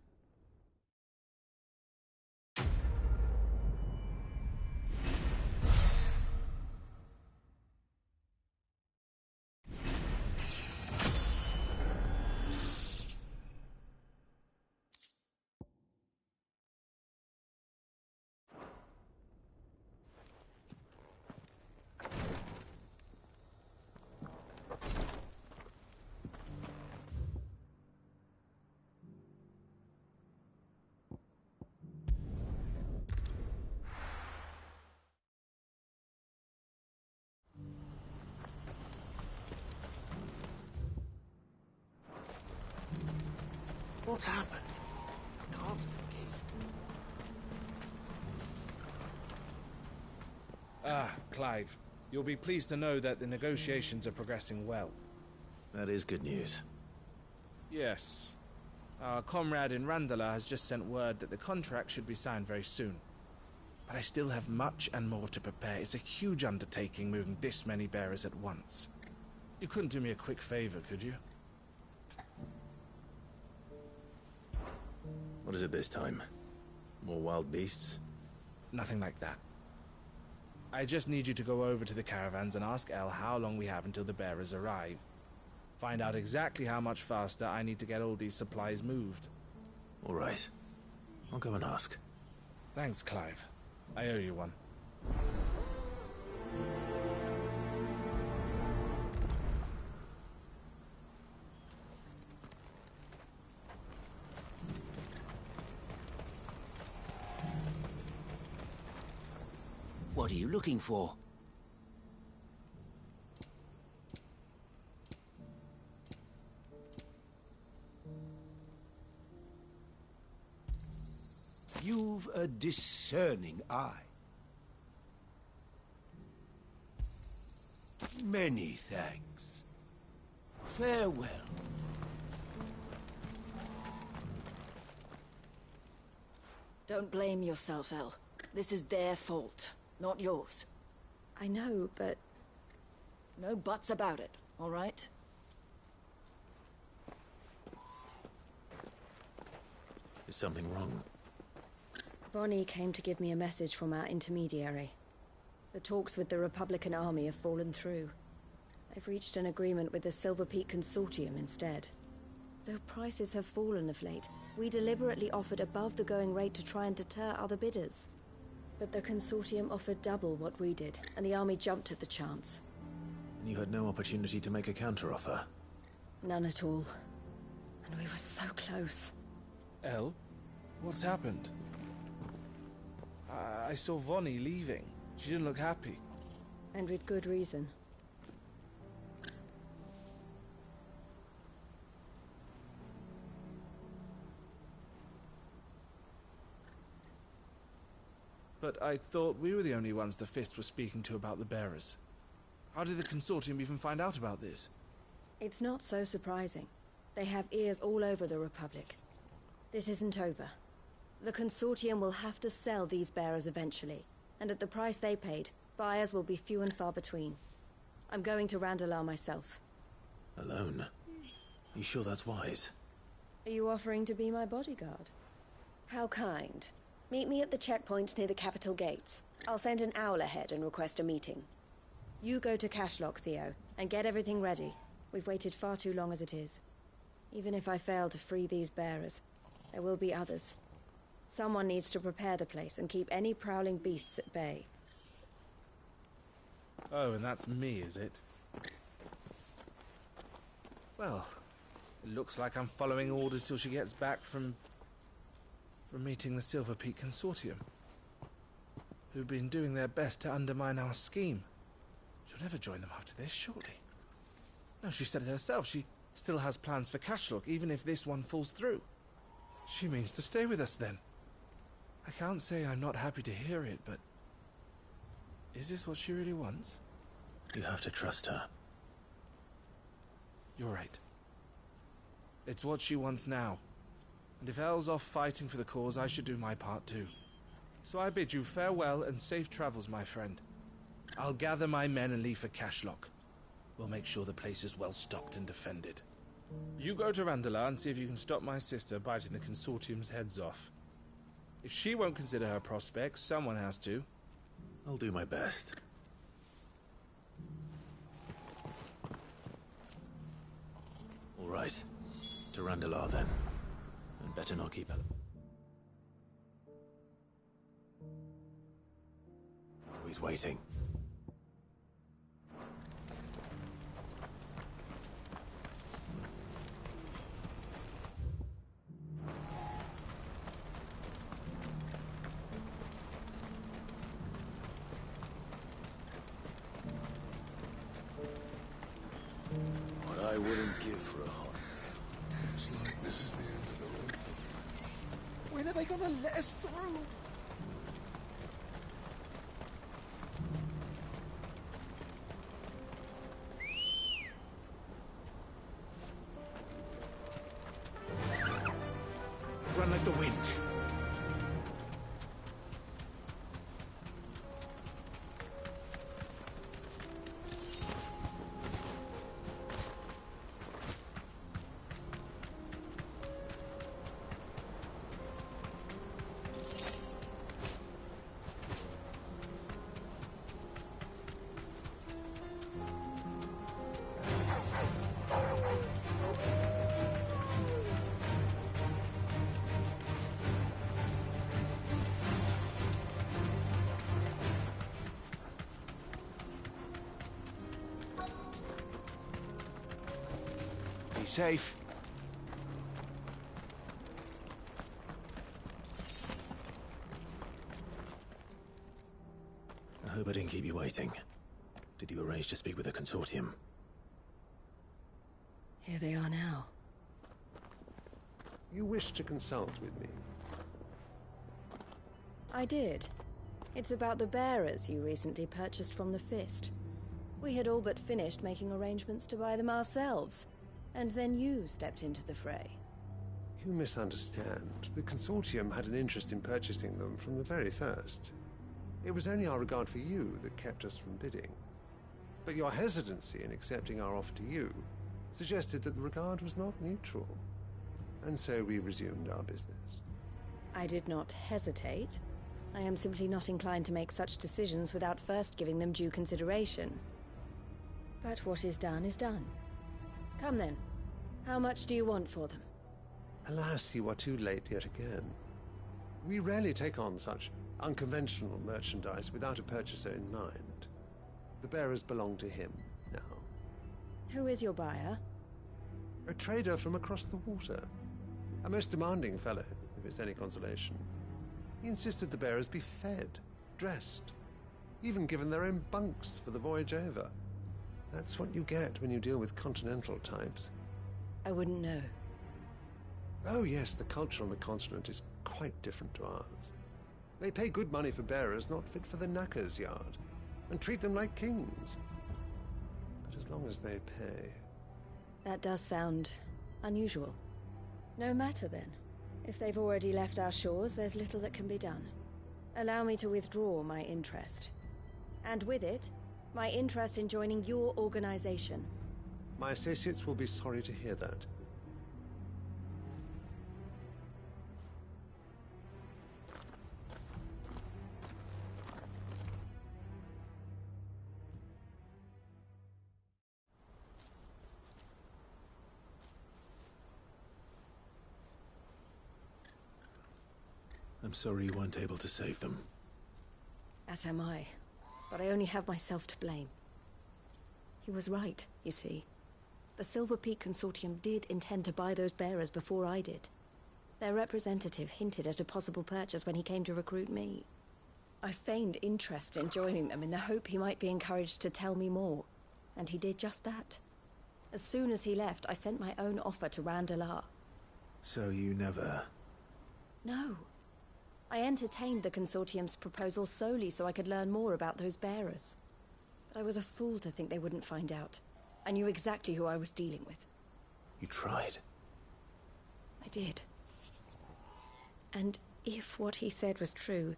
What's happened? Guards at the gate. Ah, Clive. You'll be pleased to know that the negotiations are progressing well. That is good news. Yes. Our comrade in Randala has just sent word that the contract should be signed very soon. But I still have much and more to prepare. It's a huge undertaking moving this many bearers at once. You couldn't do me a quick favor, could you? What is it this time? More wild beasts? Nothing like that. I just need you to go over to the caravans and ask El how long we have until the bearers arrive. Find out exactly how much faster I need to get all these supplies moved. All right. I'll go and ask. Thanks, Clive. I owe you one. What are you looking for? You've a discerning eye. Many thanks. Farewell. Don't blame yourself, El. This is their fault, not yours. I know, but... No buts about it, all right? Is something wrong? Vonnie came to give me a message from our intermediary. The talks with the Republican army have fallen through. They've reached an agreement with the Silver Peak Consortium instead. Though prices have fallen of late, we deliberately offered above the going rate to try and deter other bidders. But the Consortium offered double what we did, and the army jumped at the chance. And you had no opportunity to make a counteroffer? None at all. And we were so close. El? What's happened? I saw Vonnie leaving. She didn't look happy. And with good reason. But I thought we were the only ones the Fist were speaking to about the bearers. How did the Consortium even find out about this? It's not so surprising. They have ears all over the Republic. This isn't over. The Consortium will have to sell these bearers eventually, and at the price they paid, buyers will be few and far between. I'm going to Randalar myself. Alone? You sure that's wise? Are you offering to be my bodyguard? How kind. Meet me at the checkpoint near the capital gates. I'll send an owl ahead and request a meeting. You go to Cashlock, Theo, and get everything ready. We've waited far too long as it is. Even if I fail to free these bearers, there will be others. Someone needs to prepare the place and keep any prowling beasts at bay. Oh, and that's me, is it? Well, it looks like I'm following orders till she gets back from meeting the Silver Peak Consortium, who've been doing their best to undermine our scheme. She'll never join them after this, surely. No, she said it herself. She still has plans for Cashlock, even if this one falls through. She means to stay with us, then. I can't say I'm not happy to hear it, but... is this what she really wants? You have to trust her. You're right. It's what she wants now. And if El's off fighting for the cause, I should do my part too. So I bid you farewell and safe travels, my friend. I'll gather my men and leave for Cashlock. We'll make sure the place is well stocked and defended. You go to Randalar and see if you can stop my sister biting the Consortium's heads off. If she won't consider her prospects, someone has to. I'll do my best. All right. To Randalar, then. And better not keep her. Oh, he's waiting. What I wouldn't give for a hot meal. Looks like this is the end of the road. When are they gonna let us through? Run like the wind. Be safe. I hope I didn't keep you waiting. Did you arrange to speak with the Consortium? Here they are now. You wish to consult with me? I did. It's about the bearers you recently purchased from the Fist. We had all but finished making arrangements to buy them ourselves, and then you stepped into the fray. You misunderstand. The Consortium had an interest in purchasing them from the very first. It was only our regard for you that kept us from bidding. But your hesitancy in accepting our offer to you suggested that the regard was not mutual. And so we resumed our business. I did not hesitate. I am simply not inclined to make such decisions without first giving them due consideration. But what is done is done. Come then. How much do you want for them? Alas, you are too late yet again. We rarely take on such unconventional merchandise without a purchaser in mind. The bearers belong to him now. Who is your buyer? A trader from across the water. A most demanding fellow, if it's any consolation. He insisted the bearers be fed, dressed, even given their own bunks for the voyage over. That's what you get when you deal with continental types. I wouldn't know. Oh yes, the culture on the continent is quite different to ours. They pay good money for bearers not fit for the knacker's yard, and treat them like kings. But as long as they pay... That does sound unusual. No matter then. If they've already left our shores, there's little that can be done. Allow me to withdraw my interest. And with it, my interest in joining your organization. My associates will be sorry to hear that. I'm sorry you weren't able to save them. As am I. But I only have myself to blame. He was right, you see. The Silver Peak Consortium did intend to buy those bearers before I did. Their representative hinted at a possible purchase when he came to recruit me. I feigned interest in joining them in the hope he might be encouraged to tell me more, and he did just that. As soon as he left, I sent my own offer to Randalar. So you never... No. I entertained the Consortium's proposal solely so I could learn more about those bearers. But I was a fool to think they wouldn't find out. I knew exactly who I was dealing with. You tried. I did. And if what he said was true,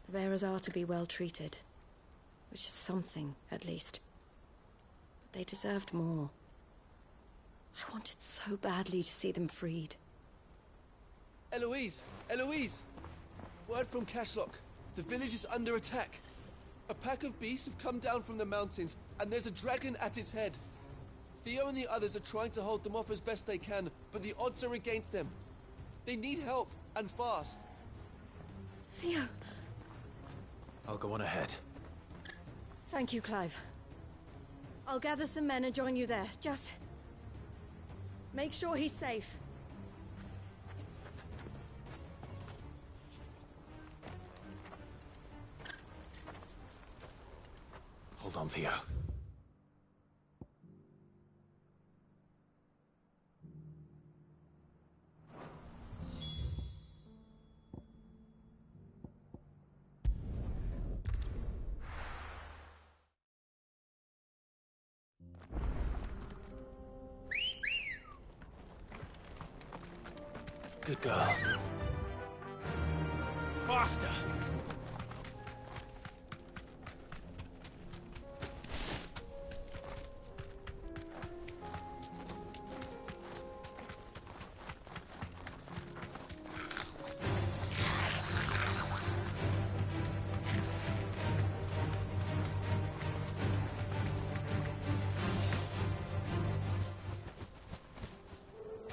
The bearers are to be well treated, which is something, at least. But they deserved more. I wanted so badly to see them freed. Eloise! Eloise! Word from Cashlock. The village is under attack. A pack of beasts have come down from the mountains, and there's a dragon at its head. Theo and the others are trying to hold them off as best they can, but the odds are against them. They need help, and fast. Theo! I'll go on ahead. Thank you, Clive. I'll gather some men and join you there. Just... make sure he's safe. Hold on, Theo. Good girl. Faster!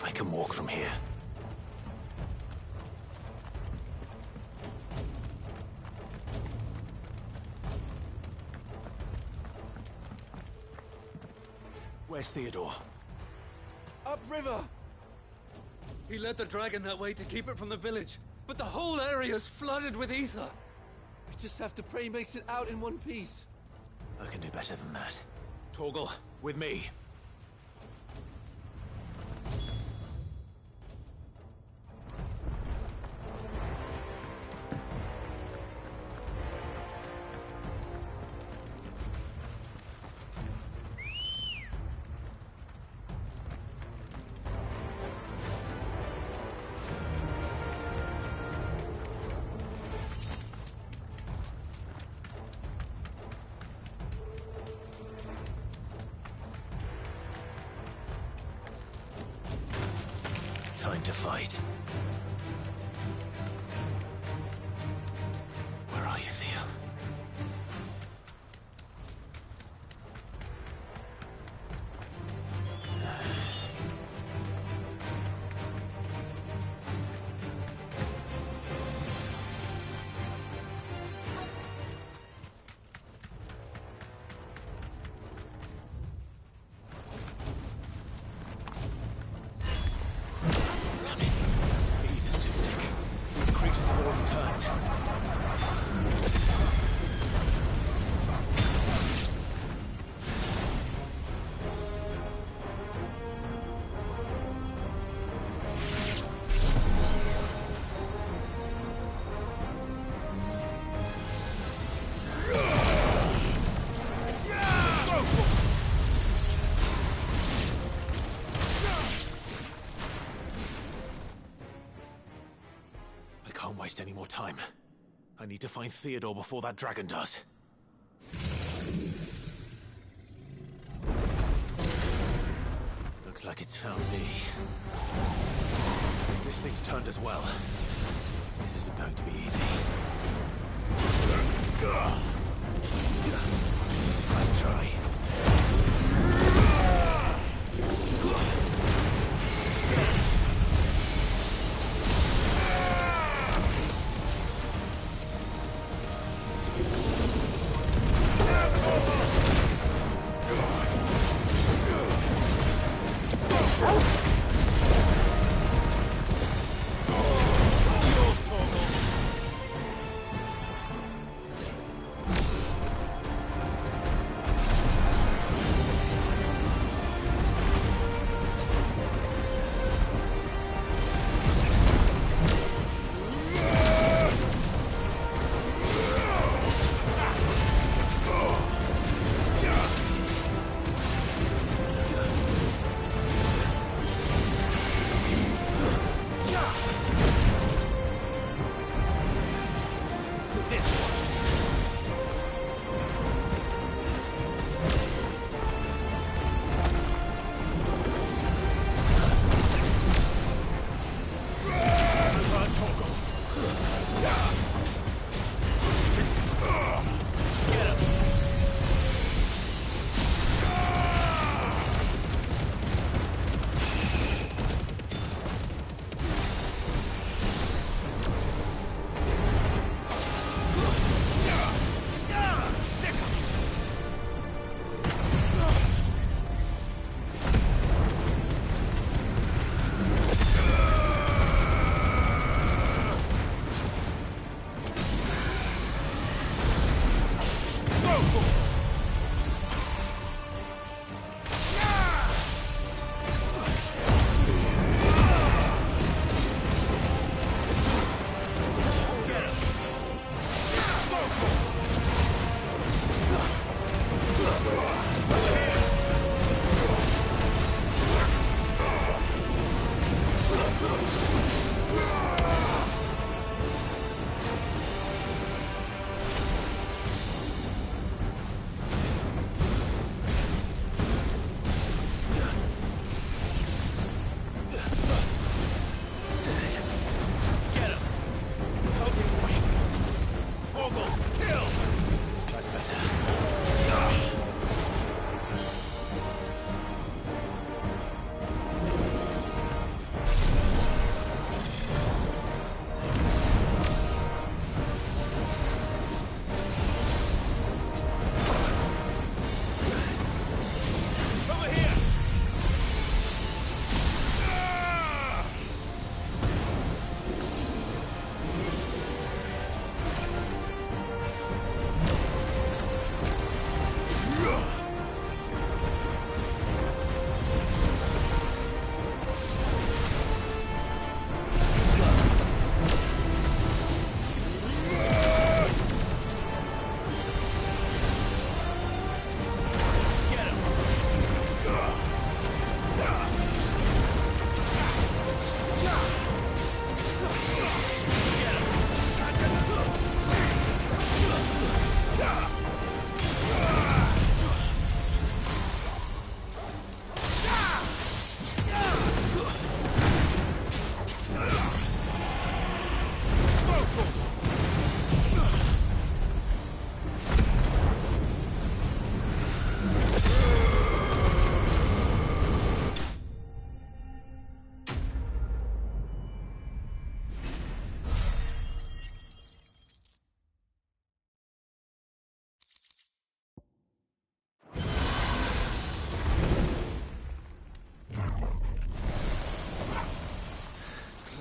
I can walk from here. Where's Theodore? Upriver! He led the dragon that way to keep it from the village, but the whole area's flooded with ether. We just have to pray he makes it out in one piece. I can do better than that. Torgal, with me. Time to fight. Where are you, Theo? Can't waste any more time. I need to find Theodore before that dragon does. Looks like it's found me. This thing's turned as well. This isn't going to be easy. Nice try.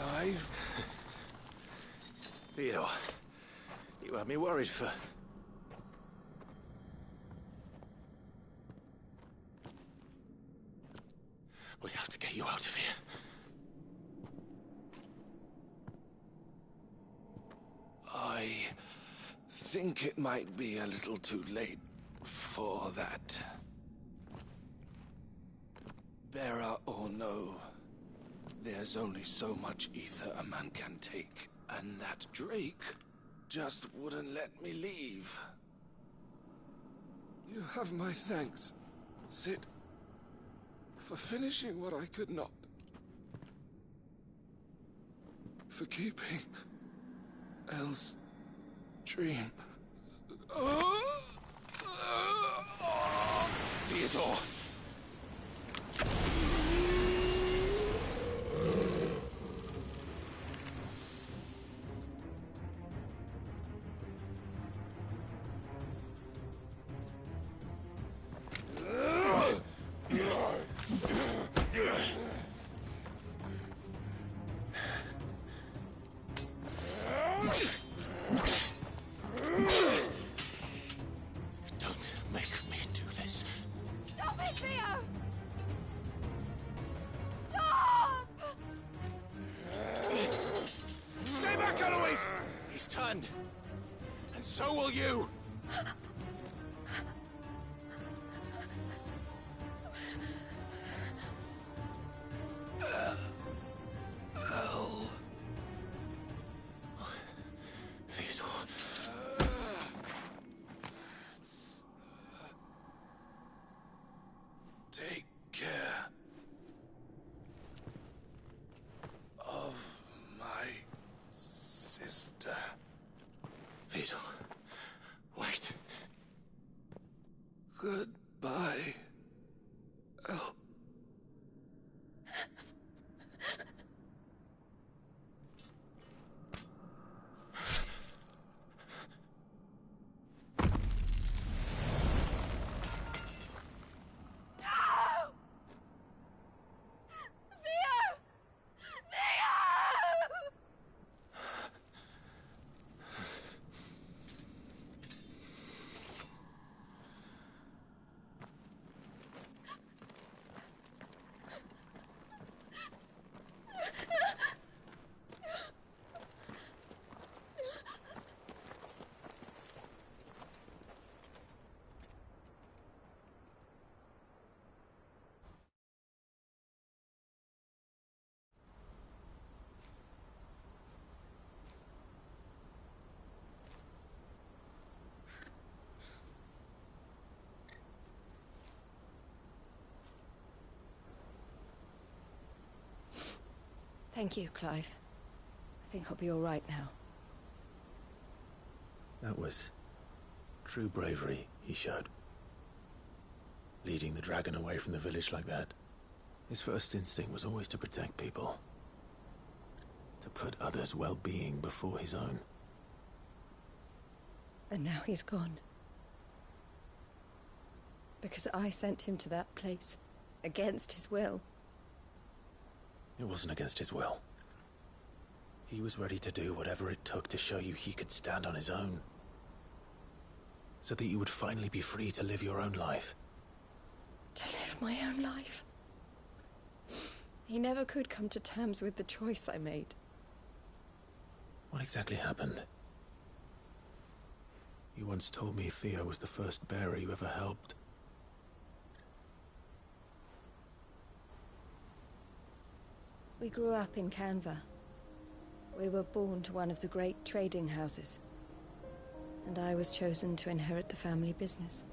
Clive? Theodore, you had me worried for... We have to get you out of here. I think it might be a little too late for that. Bearer or no, there's only so much ether a man can take, and that Drake just wouldn't let me leave. You have my thanks, Cid, for finishing what I could not. For keeping Elle's dream. Theodore! And so will you! Elle. Theodore. Take care of my sister. Theodore, wait. Goodbye, Elle. Thank you, Clive. I think I'll be all right now. That was true bravery he showed. Leading the dragon away from the village like that. His first instinct was always to protect people. To put others' well-being before his own. And now he's gone. Because I sent him to that place, against his will. It wasn't against his will. He was ready to do whatever it took to show you he could stand on his own. So that you would finally be free to live your own life. To live my own life? He never could come to terms with the choice I made. What exactly happened? You once told me Theo was the first bearer you ever helped. We grew up in Canva. We were born to one of the great trading houses. And I was chosen to inherit the family business.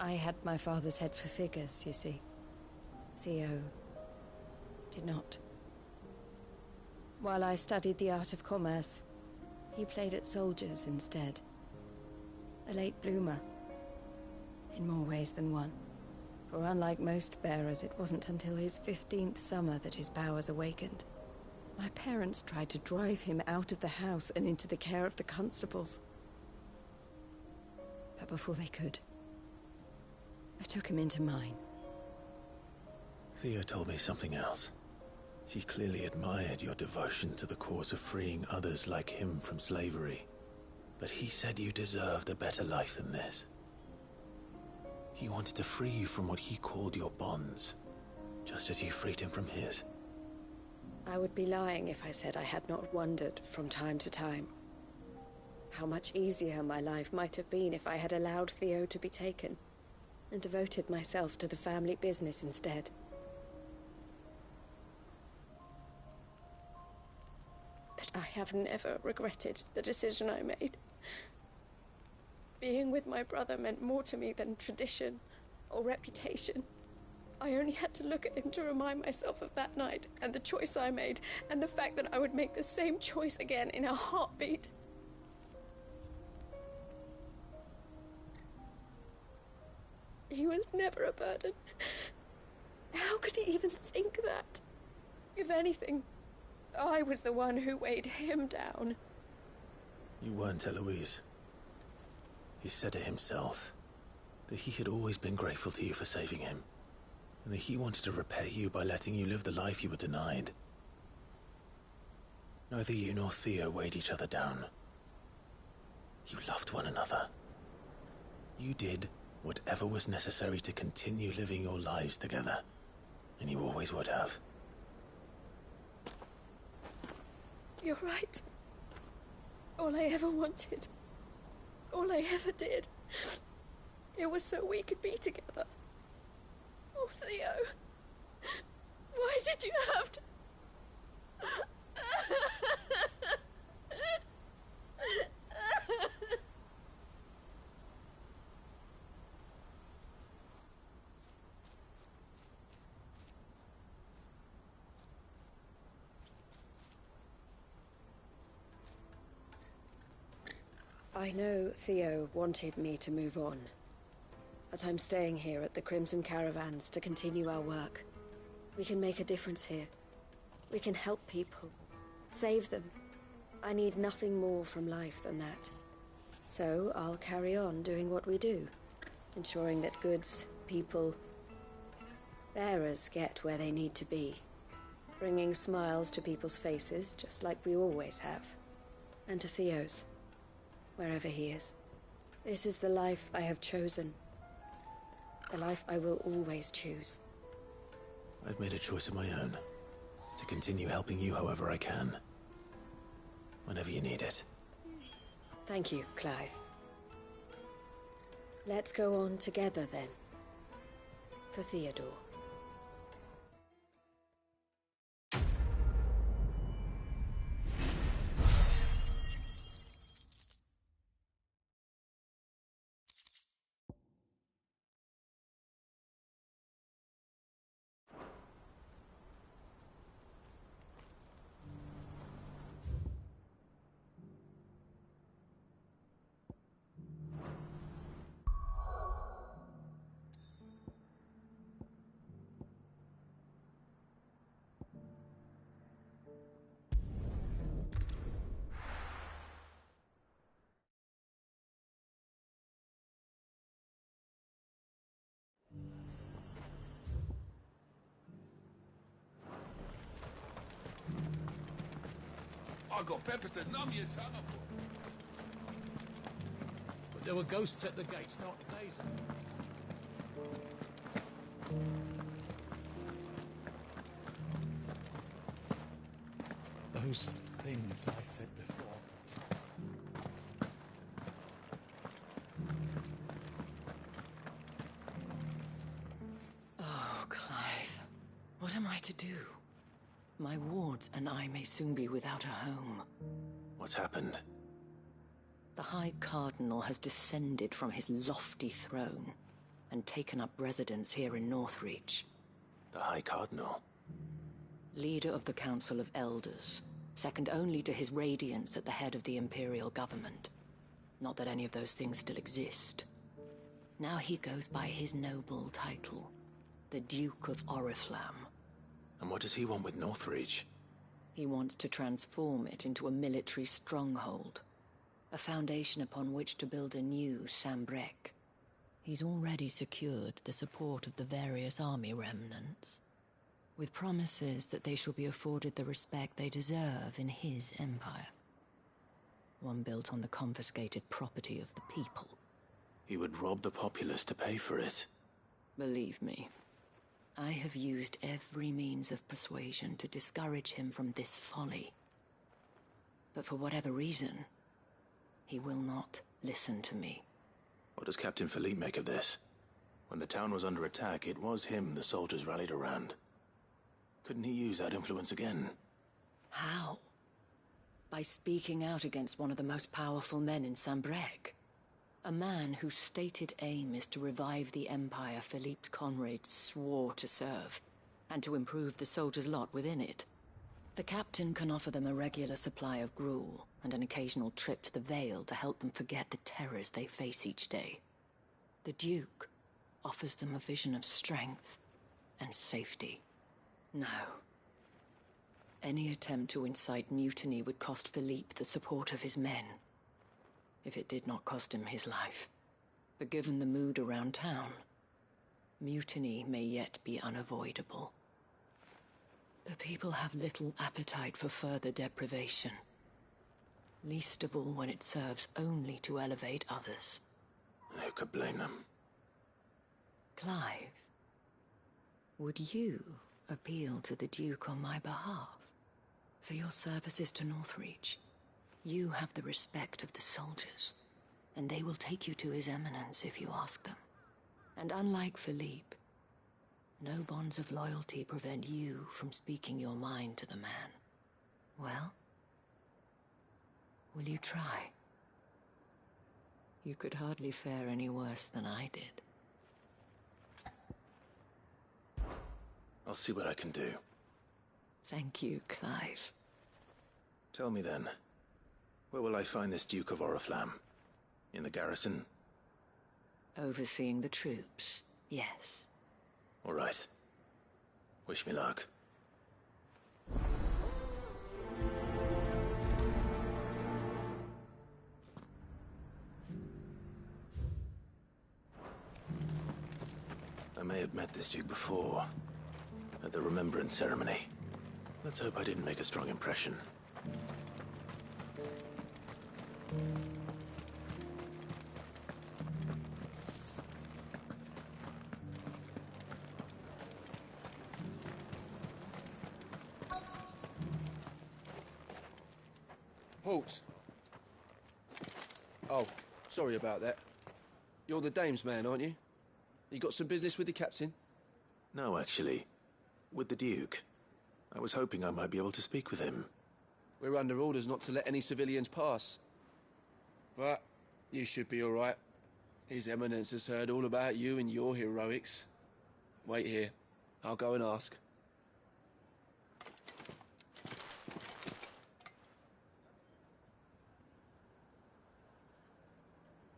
I had my father's head for figures, you see. Theo did not. While I studied the art of commerce, he played at soldiers instead. A late bloomer. In more ways than one. For unlike most bearers, it wasn't until his 15th summer that his powers awakened. My parents tried to drive him out of the house and into the care of the constables. But before they could, I took him into mine. Theo told me something else. He clearly admired your devotion to the cause of freeing others like him from slavery. But he said you deserved a better life than this. He wanted to free you from what he called your bonds, just as you freed him from his. I would be lying if I said I had not wondered from time to time how much easier my life might have been if I had allowed Theo to be taken and devoted myself to the family business instead. But I have never regretted the decision I made. Being with my brother meant more to me than tradition or reputation. I only had to look at him to remind myself of that night and the choice I made, and the fact that I would make the same choice again in a heartbeat. He was never a burden. How could he even think that? If anything, I was the one who weighed him down. You weren't, Eloise. He said it himself, that he had always been grateful to you for saving him, and that he wanted to repay you by letting you live the life you were denied. Neither you nor Theo weighed each other down. You loved one another. You did whatever was necessary to continue living your lives together, and you always would have. You're right. All I ever wanted, all I ever did, it was so we could be together. Oh, Theo, why did you have to... I know Theo wanted me to move on, but I'm staying here at the Crimson Caravans to continue our work. We can make a difference here. We can help people, save them. I need nothing more from life than that. So I'll carry on doing what we do, ensuring that goods, people, bearers get where they need to be, bringing smiles to people's faces just like we always have, and to Theo's. Wherever he is. This is the life I have chosen. The life I will always choose. I've made a choice of my own. To continue helping you however I can. Whenever you need it. Thank you, Clive. Let's go on together then. For Theodore. I got peppers to numb your tongue. But there were ghosts at the gates, not Daisy. Those things I said before. Oh, Clive. What am I to do? My wards and I may soon be without a home. What's happened? The High Cardinal has descended from his lofty throne and taken up residence here in Northreach. The High Cardinal? Leader of the Council of Elders, second only to his Radiance at the head of the Imperial government. Not that any of those things still exist. Now he goes by his noble title, the Duke of Oriflamme. And what does he want with Northreach? He wants to transform it into a military stronghold. A foundation upon which to build a new Sambrec. He's already secured the support of the various army remnants. with promises that they shall be afforded the respect they deserve in his empire. One built on the confiscated property of the people. He would rob the populace to pay for it. Believe me, I have used every means of persuasion to discourage him from this folly. But for whatever reason, he will not listen to me. What does Captain Philippe make of this? When the town was under attack, it was him the soldiers rallied around. Couldn't he use that influence again? How? By speaking out against one of the most powerful men in Sambrec. A man whose stated aim is to revive the empire Philippe's comrades swore to serve, and to improve the soldiers' lot within it. The captain can offer them a regular supply of gruel, and an occasional trip to the Vale to help them forget the terrors they face each day. The Duke offers them a vision of strength and safety. No. Any attempt to incite mutiny would cost Philippe the support of his men, if it did not cost him his life. But given the mood around town, mutiny may yet be unavoidable. The people have little appetite for further deprivation, least of all when it serves only to elevate others. And who could blame them? Clive, would you appeal to the Duke on my behalf? For your services to Northreach, you have the respect of the soldiers, and they will take you to His Eminence if you ask them. And unlike Philippe, no bonds of loyalty prevent you from speaking your mind to the man. Well, will you try? You could hardly fare any worse than I did. I'll see what I can do. Thank you, Clive. Tell me then, where will I find this Duke of Oriflamme? In the garrison? Overseeing the troops, yes. All right. Wish me luck. I may have met this Duke before, at the Remembrance Ceremony. Let's hope I didn't make a strong impression. Halt! Oh, sorry about that. You're the dame's man, aren't you? You got some business with the captain? No, actually. With the Duke. I was hoping I might be able to speak with him. We're under orders not to let any civilians pass. But you should be all right. His Eminence has heard all about you and your heroics. Wait here. I'll go and ask.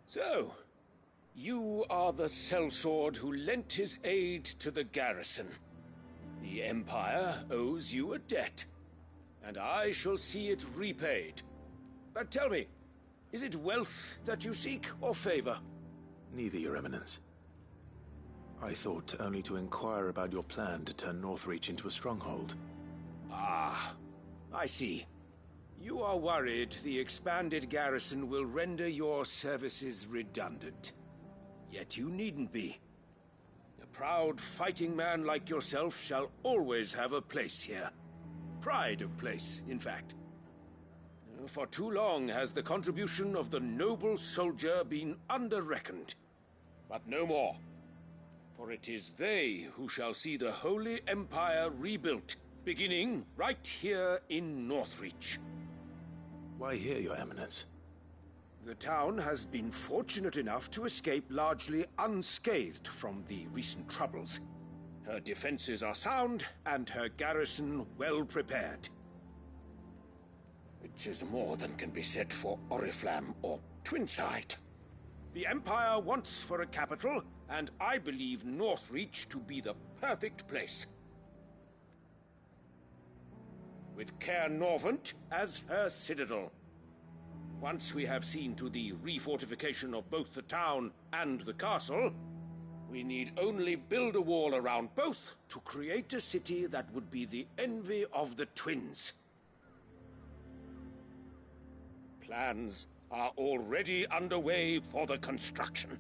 So, you are the sellsword who lent his aid to the garrison. The Empire owes you a debt, and I shall see it repaid. But tell me, is it wealth that you seek, or favor? Neither, Your Eminence. I thought only to inquire about your plan to turn Northreach into a stronghold. Ah, I see. You are worried the expanded garrison will render your services redundant. Yet you needn't be. A proud fighting man like yourself shall always have a place here. Pride of place, in fact. For too long has the contribution of the noble soldier been under-reckoned. But no more. For it is they who shall see the Holy Empire rebuilt, beginning right here in Northreach. Why here, Your Eminence? The town has been fortunate enough to escape largely unscathed from the recent troubles. Her defenses are sound, and her garrison well prepared. Which is more than can be said for Oriflamme or Twinside. The Empire wants for a capital, and I believe Northreach to be the perfect place. With Caer Norvent as her citadel. Once we have seen to the refortification of both the town and the castle, We need only build a wall around both to create a city that would be the envy of the twins. Plans are already underway for the construction.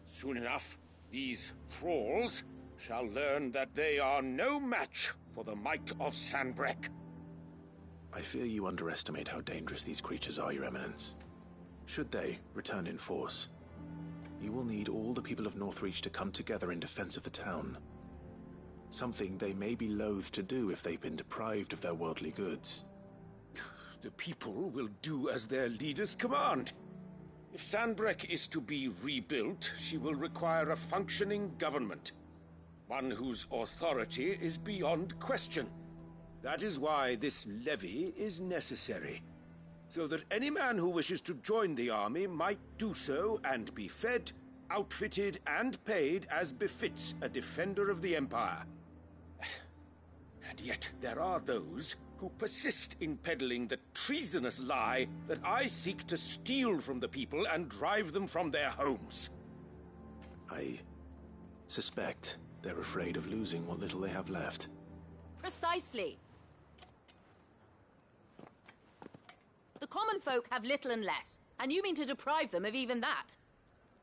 Soon enough, these thralls shall learn that they are no match for the might of Sanbreque. I fear you underestimate how dangerous these creatures are, Your Eminence. Should they return in force, you will need all the people of Northreach to come together in defense of the town. Something they may be loath to do if they've been deprived of their worldly goods. The people will do as their leaders command. If Sanbreque is to be rebuilt, she will require a functioning government. One whose authority is beyond question. That is why this levy is necessary. So that any man who wishes to join the army might do so and be fed, outfitted, and paid as befits a defender of the Empire. And yet there are those who persist in peddling the treasonous lie that I seek to steal from the people and drive them from their homes. I suspect they're afraid of losing what little they have left. Precisely. The common folk have little and less, and you mean to deprive them of even that.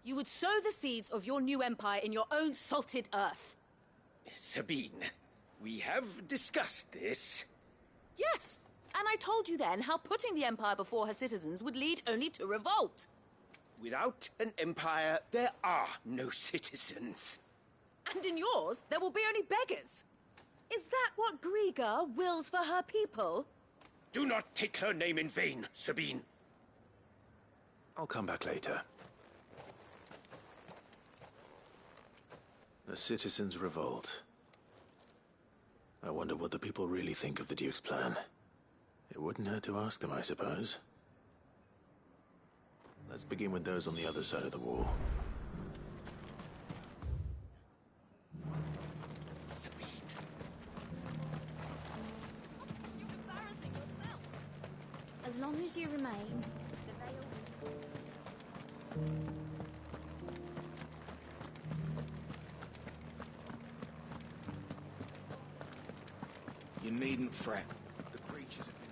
You would sow the seeds of your new empire in your own salted earth. Sabine, we have discussed this. Yes, and I told you then how putting the empire before her citizens would lead only to revolt. Without an empire, there are no citizens. And in yours, there will be only beggars. Is that what Griga wills for her people? Do not take her name in vain, Sabine. I'll come back later. A citizens' revolt. I wonder what the people really think of the Duke's plan. It wouldn't hurt to ask them, I suppose. Let's begin with those on the other side of the wall. As long as you remain, You needn't fret. The creatures have been...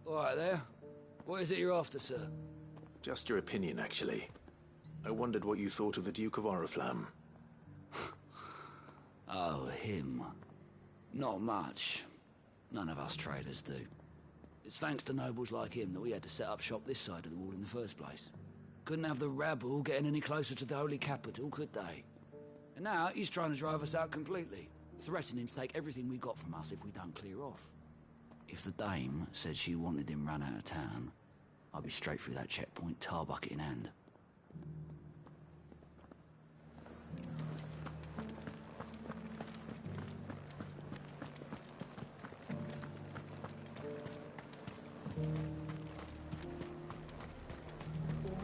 All right there. What is it you're after, sir? Just your opinion, actually. I wondered what you thought of the Duke of Oriflamme. Oh, him. Not much. None of us traders do. It's thanks to nobles like him that we had to set up shop this side of the wall in the first place. Couldn't have the rabble getting any closer to the holy capital, could they? And now he's trying to drive us out completely, threatening to take everything we got from us if we don't clear off. If the dame said she wanted him run out of town, I'd be straight through that checkpoint, tar bucket in hand.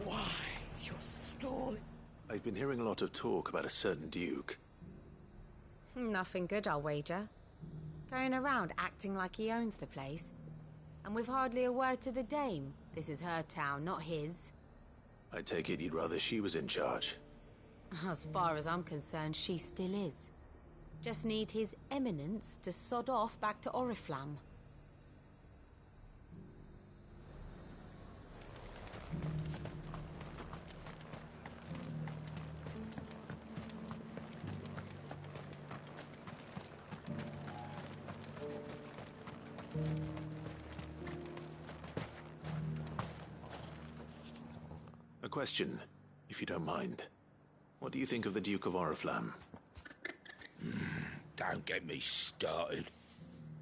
Why, you're stalling. I've been hearing a lot of talk about a certain Duke. Nothing good, I'll wager. Going around acting like he owns the place. And with hardly a word to the dame. This is her town, not his. I take it you'd rather she was in charge. As far as I'm concerned, she still is. Just need his eminence to sod off back to Oriflamme. A question, if you don't mind. What do you think of the Duke of Oriflamme? Don't get me started.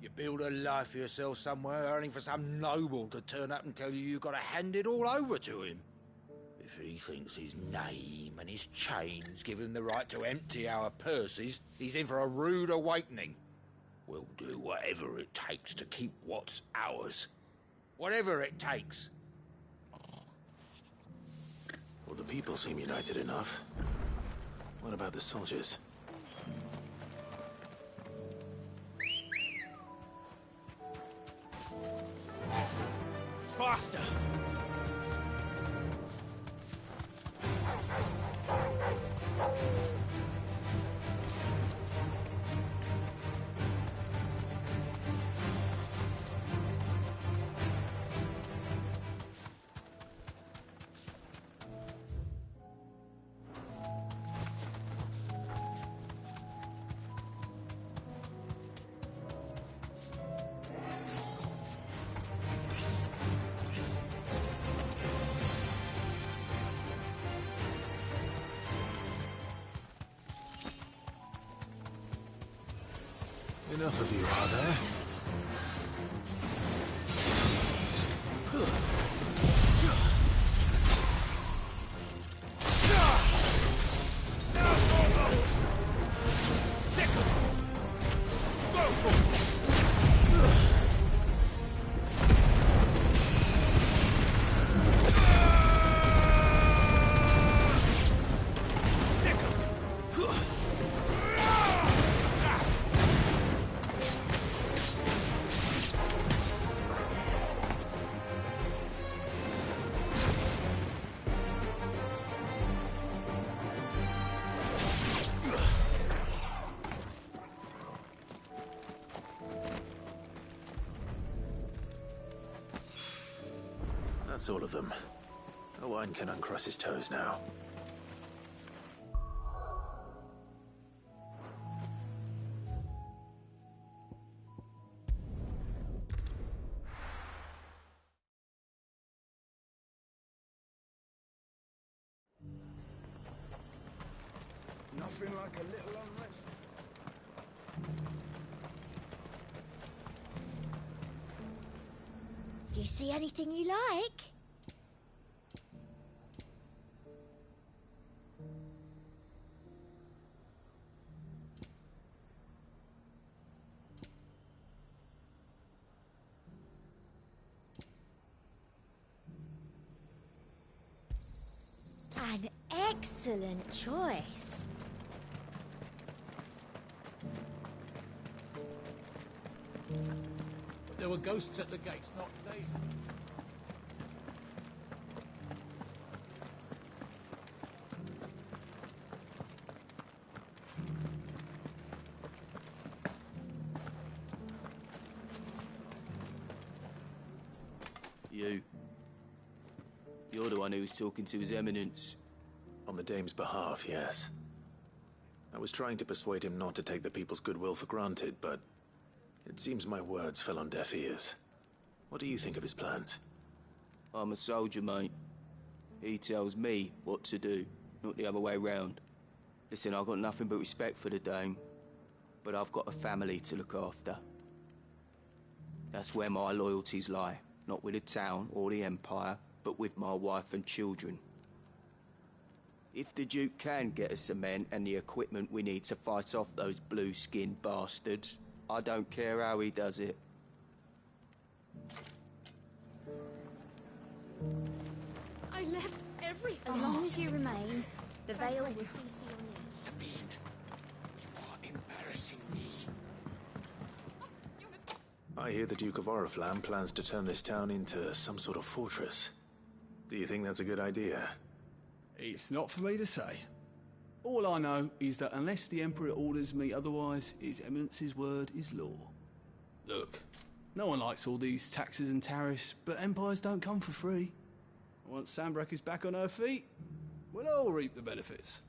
You build a life for yourself somewhere, earning for some noble to turn up and tell you you've got to hand it all over to him. If he thinks his name and his chains give him the right to empty our purses, he's in for a rude awakening. We'll do whatever it takes to keep what's ours. Whatever it takes. Well, the people seem united enough. What about the soldiers? faster! Enough of you, are there? That's all of them. Owain can uncross his toes now. Nothing like a little unrest. Do you see anything you like? An excellent choice. But there were ghosts at the gates, not Daisy. You're the one who was talking to His Eminence. On the Dame's behalf, yes. I was trying to persuade him not to take the people's goodwill for granted, but it seems my words fell on deaf ears. What do you think of his plans? I'm a soldier, mate. He tells me what to do, not the other way round. Listen, I've got nothing but respect for the Dame, but I've got a family to look after. That's where my loyalties lie, not with the town or the Empire, but with my wife and children. If the Duke can get us the men and the equipment we need to fight off those blue-skinned bastards, I don't care how he does it. I left everything. As long as you remain, the veil will see to your needs. Sabine, you are embarrassing me. I hear the Duke of Oriflamme plans to turn this town into some sort of fortress. Do you think that's a good idea? It's not for me to say. All I know is that unless the Emperor orders me otherwise, His Eminence's word is law. Look, no one likes all these taxes and tariffs, but empires don't come for free. Once Sanbreque is back on her feet, we'll all reap the benefits.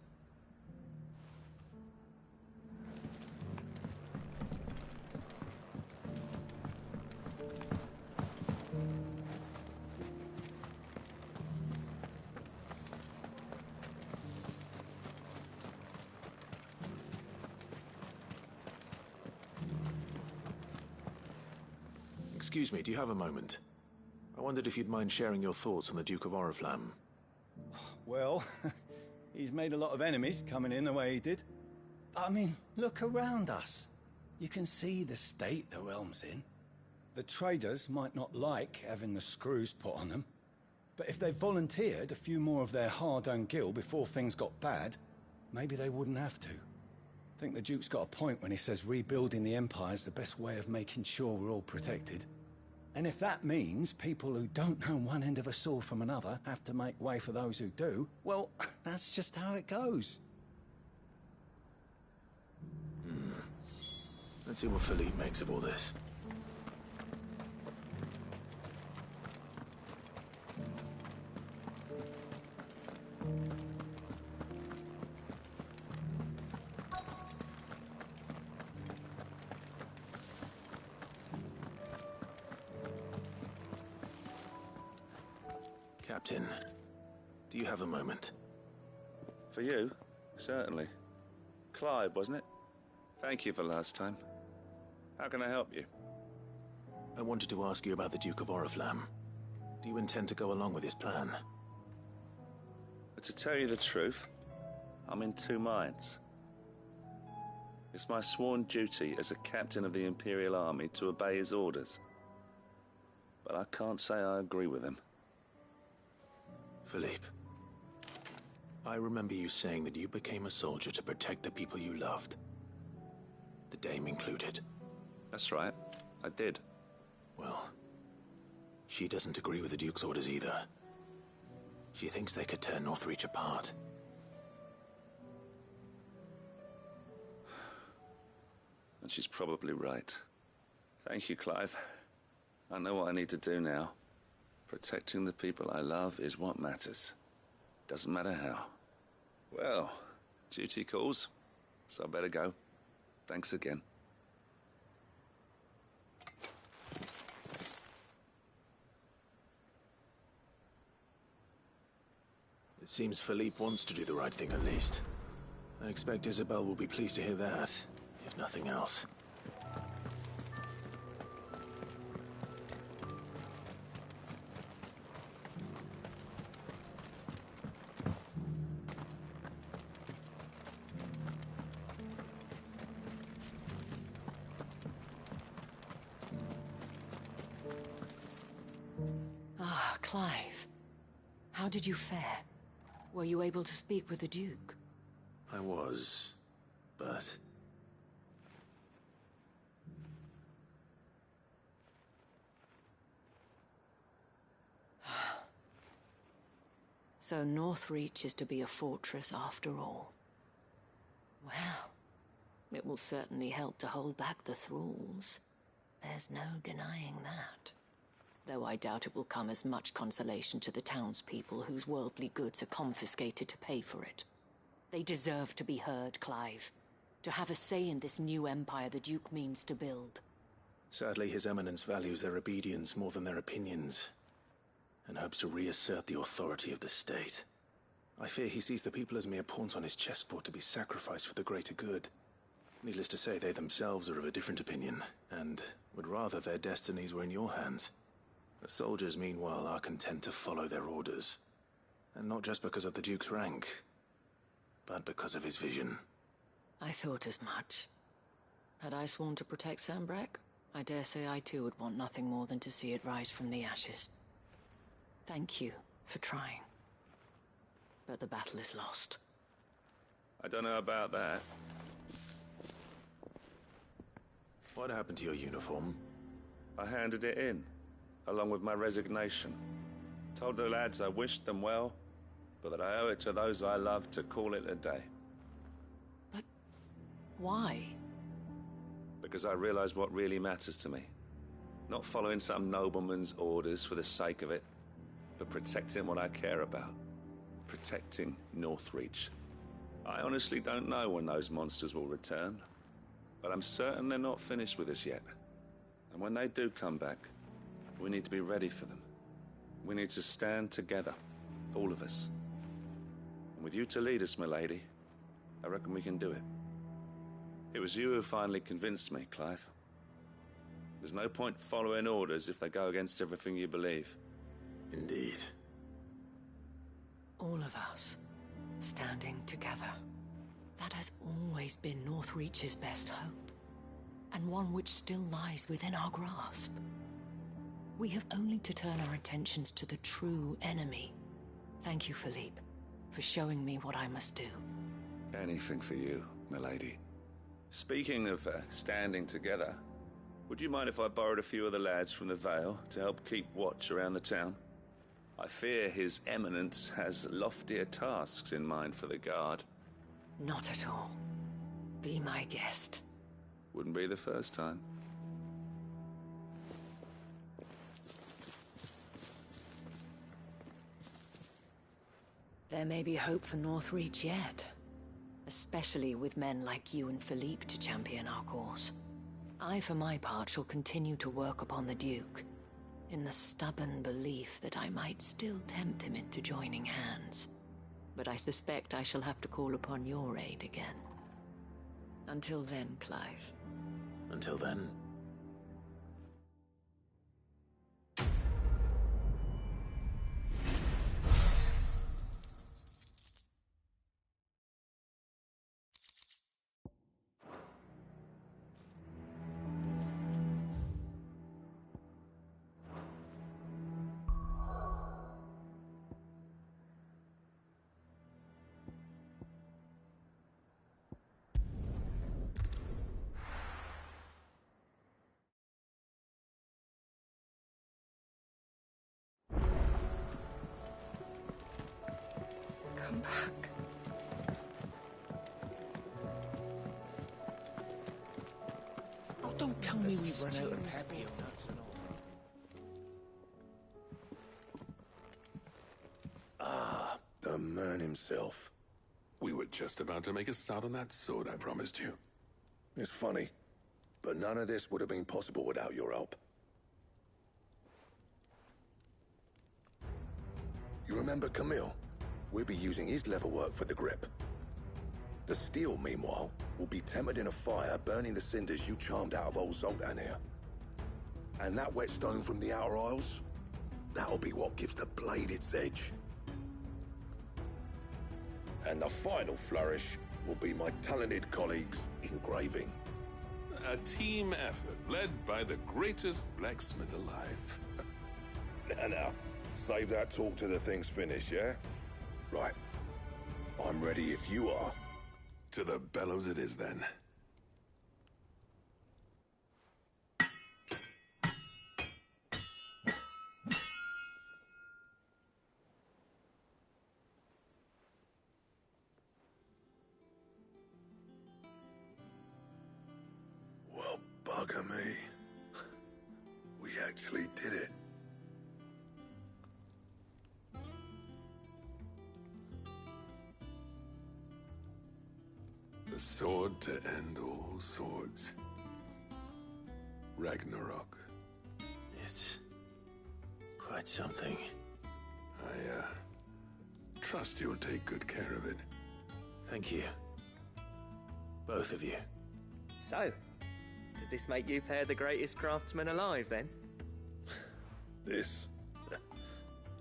Excuse me, do you have a moment? I wondered if you'd mind sharing your thoughts on the Duke of Oriflamme. Well, he's made a lot of enemies coming in the way he did. I mean, look around us. You can see the state the realm's in. The traders might not like having the screws put on them, but if they volunteered a few more of their hard-earned gil before things got bad, maybe they wouldn't have to. I think the Duke's got a point when he says rebuilding the Empire's the best way of making sure we're all protected. And if that means people who don't know one end of a sword from another have to make way for those who do, well, that's just how it goes. Let's see what Philippe makes of all this. Captain, do you have a moment? For you? Certainly. Clive, wasn't it? Thank you for last time. How can I help you? I wanted to ask you about the Duke of Oriflamme. Do you intend to go along with his plan? But to tell you the truth, I'm in two minds. It's my sworn duty as a captain of the Imperial Army to obey his orders. But I can't say I agree with him. Philippe, I remember you saying that you became a soldier to protect the people you loved. The Dame included. That's right, I did. Well, she doesn't agree with the Duke's orders either. She thinks they could tear Northreach apart. And she's probably right. Thank you, Clive. I know what I need to do now. Protecting the people I love is what matters. Doesn't matter how. Well, duty calls, so I better go. Thanks again. It seems Philippe wants to do the right thing at least. I expect Isabel will be pleased to hear that, if nothing else. Clive, how did you fare? Were you able to speak with the Duke? I was, but... So Northreach is to be a fortress after all. Well, it will certainly help to hold back the thralls. There's no denying that. Though I doubt it will come as much consolation to the townspeople whose worldly goods are confiscated to pay for it. They deserve to be heard, Clive. To have a say in this new empire the Duke means to build. Sadly, His Eminence values their obedience more than their opinions, and hopes to reassert the authority of the state. I fear he sees the people as mere pawns on his chessboard to be sacrificed for the greater good. Needless to say, they themselves are of a different opinion, and would rather their destinies were in your hands. The soldiers, meanwhile, are content to follow their orders. And not just because of the Duke's rank, but because of his vision. I thought as much. Had I sworn to protect Sanbreque, I dare say I too would want nothing more than to see it rise from the ashes. Thank you for trying. But the battle is lost. I don't know about that. What happened to your uniform? I handed it in, along with my resignation. Told the lads I wished them well, but that I owe it to those I love to call it a day. But why? Because I realize what really matters to me. Not following some nobleman's orders for the sake of it, but protecting what I care about. Protecting Northreach. I honestly don't know when those monsters will return, but I'm certain they're not finished with us yet. And when they do come back, we need to be ready for them. We need to stand together, all of us. And with you to lead us, milady, I reckon we can do it. It was you who finally convinced me, Clive. There's no point following orders if they go against everything you believe. Indeed. All of us, standing together. That has always been Northreach's best hope, and one which still lies within our grasp. We have only to turn our attentions to the true enemy. Thank you, Philippe, for showing me what I must do. Anything for you, milady. Speaking of standing together, Would you mind if I borrowed a few of the lads from the Vale to help keep watch around the town? I fear His Eminence has loftier tasks in mind for the guard. Not at all. Be my guest. Wouldn't be the first time. There may be hope for Northreach yet. Especially with men like you and Philippe to champion our cause. I, for my part, shall continue to work upon the Duke, in the stubborn belief that I might still tempt him into joining hands. But I suspect I shall have to call upon your aid again. Until then, Clive. Until then... Come back. Oh, don't tell me we've run out of Papio nuts and all. Ah, the man himself. We were just about to make a start on that sword I promised you. It's funny, but none of this would have been possible without your help. You remember Camille? We'll be using his leatherwork for the grip. The steel, meanwhile, will be tempered in a fire, burning the cinders you charmed out of old Zoltan here. And that whetstone from the Outer Isles, that'll be what gives the blade its edge. And the final flourish will be my talented colleagues' engraving. A team effort led by the greatest blacksmith alive. Now, save that talk till the thing's finished, yeah? Right. I'm ready if you are. To the bellows it is, then. Well, bugger me. We actually did it. The sword to end all swords. Ragnarok. It's quite something. I, trust you'll take good care of it. Thank you. Both of you. So, does this make you pair the greatest craftsmen alive, then? This?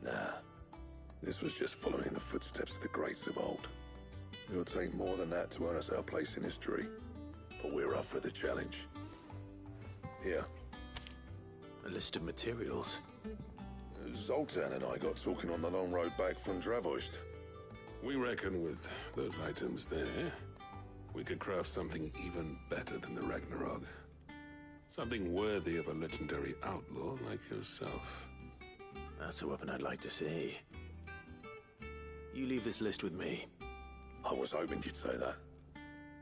Nah. This was just following the footsteps of the greats of old. It'll take more than that to earn us our place in history. But we're up for the challenge. Here. A list of materials. Zoltan and I got talking on the long road back from Dravost. We reckon with those items there, we could craft something even better than the Ragnarok. Something worthy of a legendary outlaw like yourself. That's a weapon I'd like to see. You leave this list with me. I was hoping you'd say that.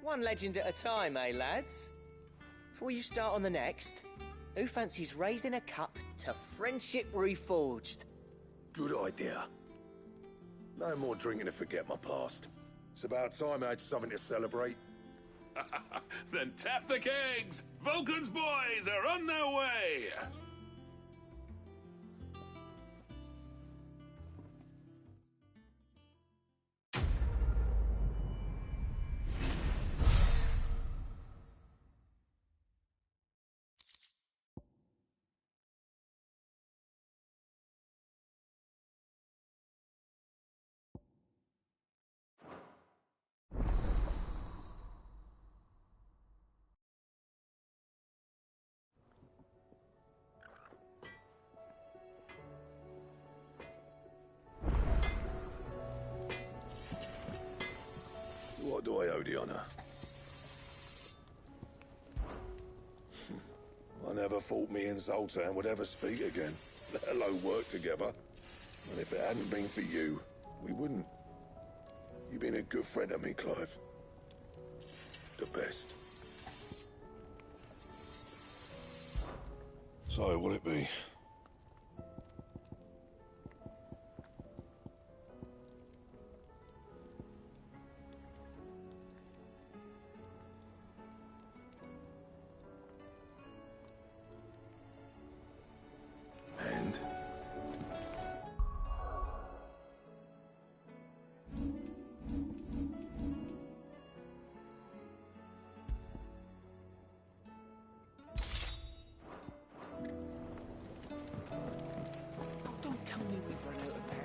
One legend at a time, eh, lads? Before you start on the next, who fancies raising a cup to friendship reforged? Good idea. No more drinking to forget my past. It's about time I had something to celebrate. Then tap the kegs! Vulcan's boys are on their way! What do I owe the honor? I never thought me and Zoltan would ever speak again, let alone work together. And if it hadn't been for you, we wouldn't. You've been a good friend to me, Clive. The best. So, will it be? And? Don't tell me we've run out of paper.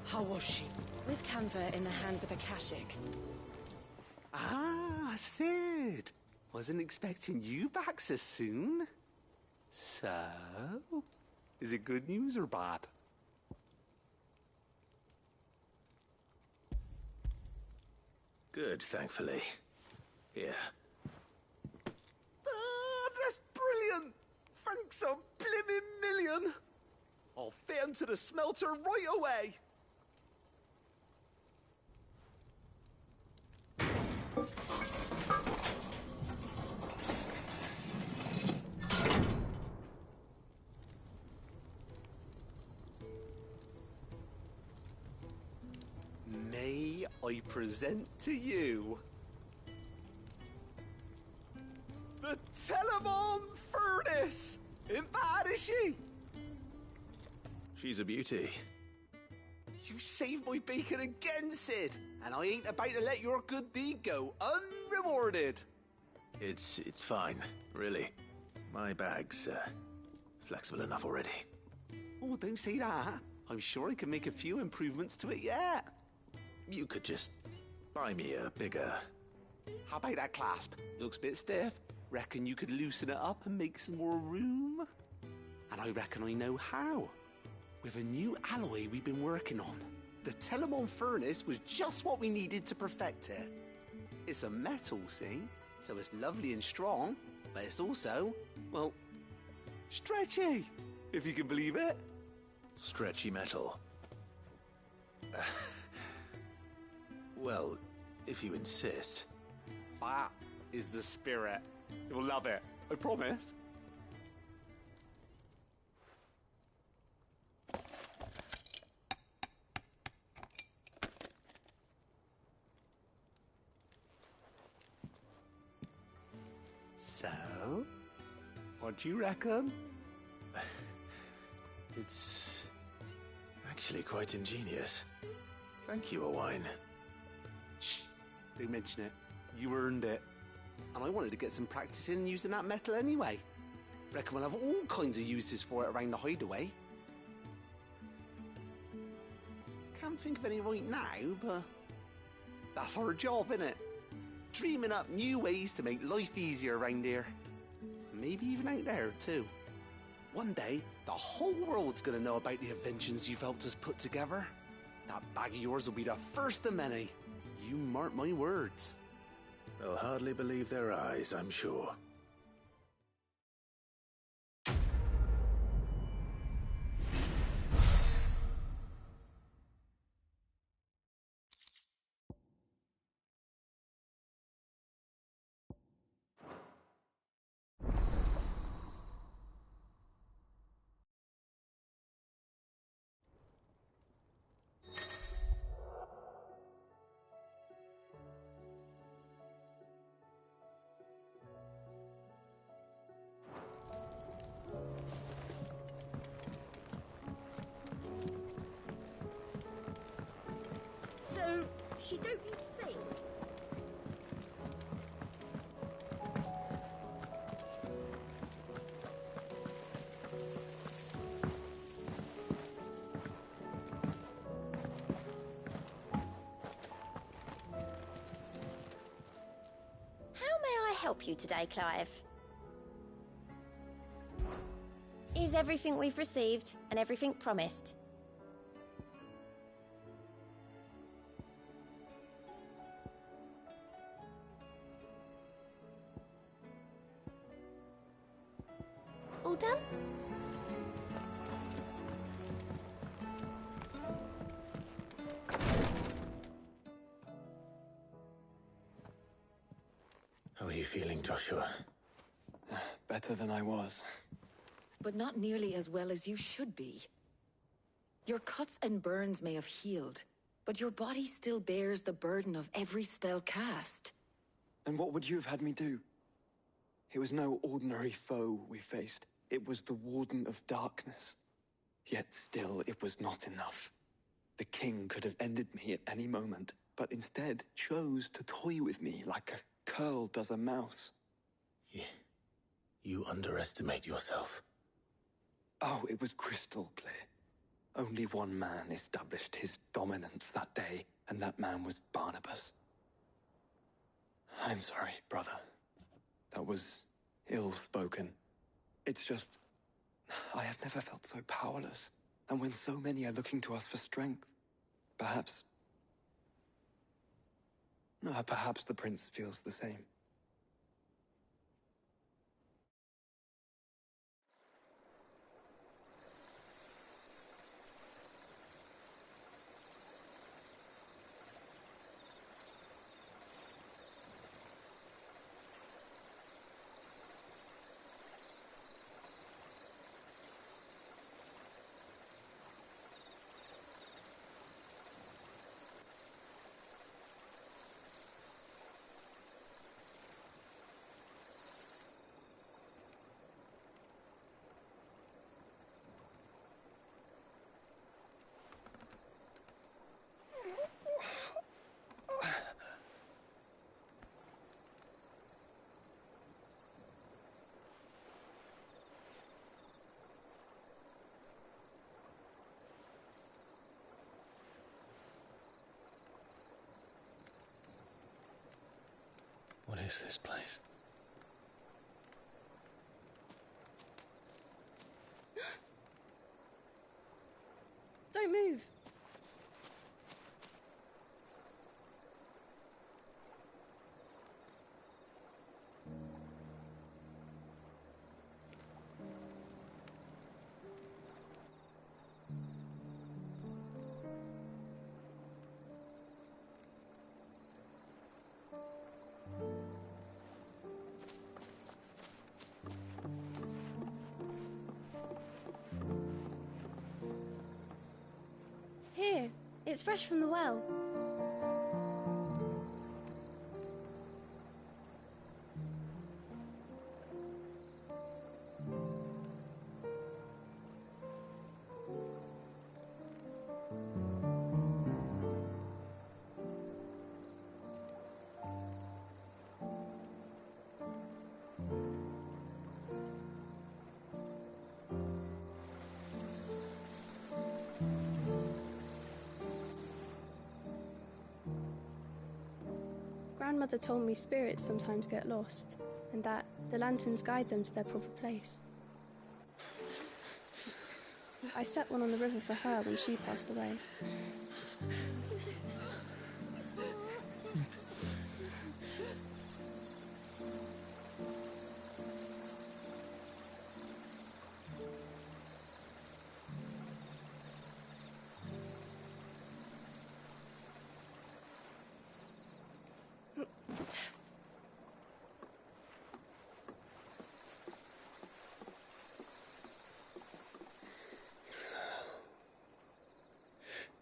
How was she? With Canva in the hands of Akashic. Ah, Sid. Wasn't expecting you back so soon. So, is it good news or bad? Good, thankfully. Here. Ah, that's brilliant! Thanks a blimmin' million! I'll fit 'em to the smelter right away! May I present to you the Telemon Furnace! Ain't bad, is she? She's a beauty. You saved my bacon again, Sid, and I ain't about to let your good deed go unrewarded. It's fine, really. My bag's flexible enough already. Oh, don't say that. I'm sure I can make a few improvements to it yet. You could just buy me a bigger... How about that clasp? Looks a bit stiff. Reckon you could loosen it up and make some more room? And I reckon I know how. With a new alloy we've been working on. The Telemon Furnace was just what we needed to perfect it. It's a metal, see? So it's lovely and strong, but it's also, well, stretchy, if you can believe it. Stretchy metal. Well, if you insist. That is the spirit. You'll love it, I promise. So, what do you reckon? It's actually quite ingenious. Thank you, Owain. Shh, don't mention it. You earned it. And I wanted to get some practice in using that metal anyway. Reckon we'll have all kinds of uses for it around the hideaway. Can't think of any right now, but that's our job, innit? Dreaming up new ways to make life easier around here. Maybe even out there, too. One day, the whole world's gonna know about the inventions you've helped us put together. That bag of yours will be the first of many. You mark my words. They'll hardly believe their eyes, I'm sure. She don't need to see. How may I help you today, Clive? Is everything we've received and everything promised? All done? How are you feeling, Joshua? Better than I was. But not nearly as well as you should be. Your cuts and burns may have healed, but your body still bears the burden of every spell cast. And what would you have had me do? It was no ordinary foe we faced. It was the Warden of Darkness. Yet still, it was not enough. The king could have ended me at any moment, but instead chose to toy with me like a curl does a mouse. You underestimate yourself. Oh, it was crystal clear. Only one man established his dominance that day, and that man was Barnabas. I'm sorry, brother. That was ill-spoken. It's just, I have never felt so powerless. And when so many are looking to us for strength, perhaps the prince feels the same. What is this place? Don't move. Here, it's fresh from the well. Grandmother told me spirits sometimes get lost, and that the lanterns guide them to their proper place. I set one on the river for her when she passed away.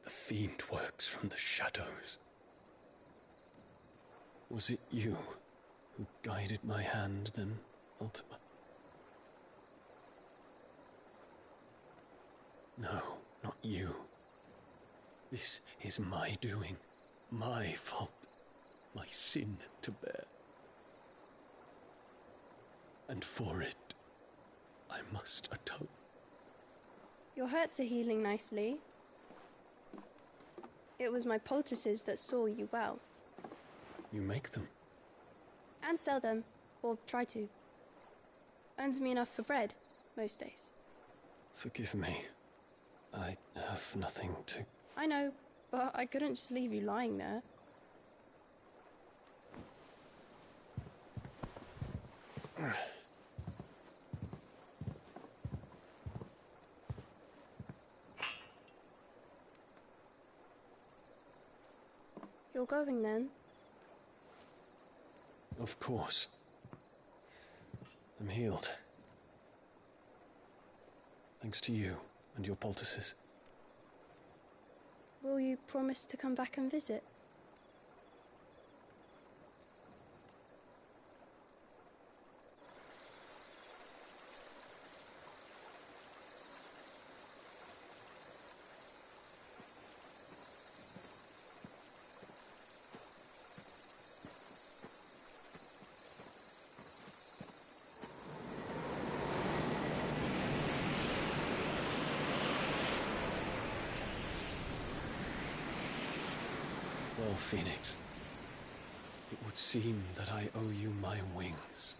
The fiend works from the shadows. Was it you who guided my hand then, Ultima? No, not you. This is my doing. my fault, my sin to bear. And for it, I must atone. Your hurts are healing nicely. It was my poultices that saw you well. You make them? And sell them, or try to. Earns me enough for bread, most days. Forgive me. I have nothing to... I know, but I couldn't just leave you lying there. You're going then? Of course. I'm healed. Thanks to you and your poultices. Will you promise to come back and visit? Well, Phoenix, it would seem that I owe you my wings.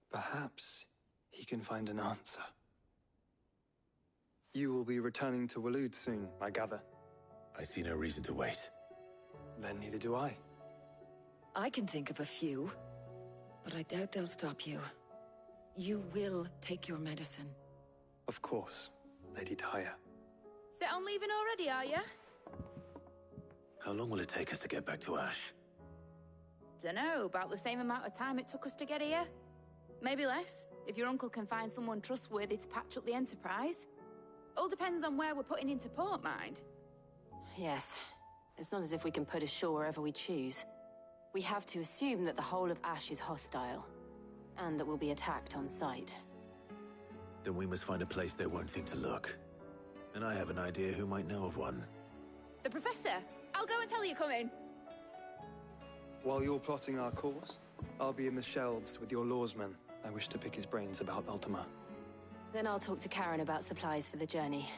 Perhaps he can find an answer. You will be returning to Waloed soon, I gather. I see no reason to wait. Then neither do I. I can think of a few, but I doubt they'll stop you. You will take your medicine. Of course, Lady Daya. Set on leaving already, are you? How long will it take us to get back to Ash? Dunno, about the same amount of time it took us to get here. Maybe less, if your uncle can find someone trustworthy to patch up the Enterprise. All depends on where we're putting into port, mind. Yes. It's not as if we can put ashore wherever we choose. We have to assume that the whole of Ash is hostile, and that we'll be attacked on sight. Then we must find a place they won't think to look. And I have an idea who might know of one. The Professor! I'll go and tell you come in. While you're plotting our course, I'll be in the shelves with your lawsman. I wish to pick his brains about Ultima. Then I'll talk to Karen about supplies for the journey.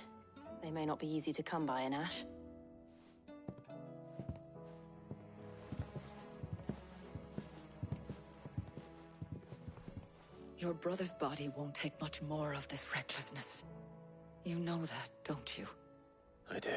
They may not be easy to come by in Ash. Your brother's body won't take much more of this recklessness. You know that, don't you? I do.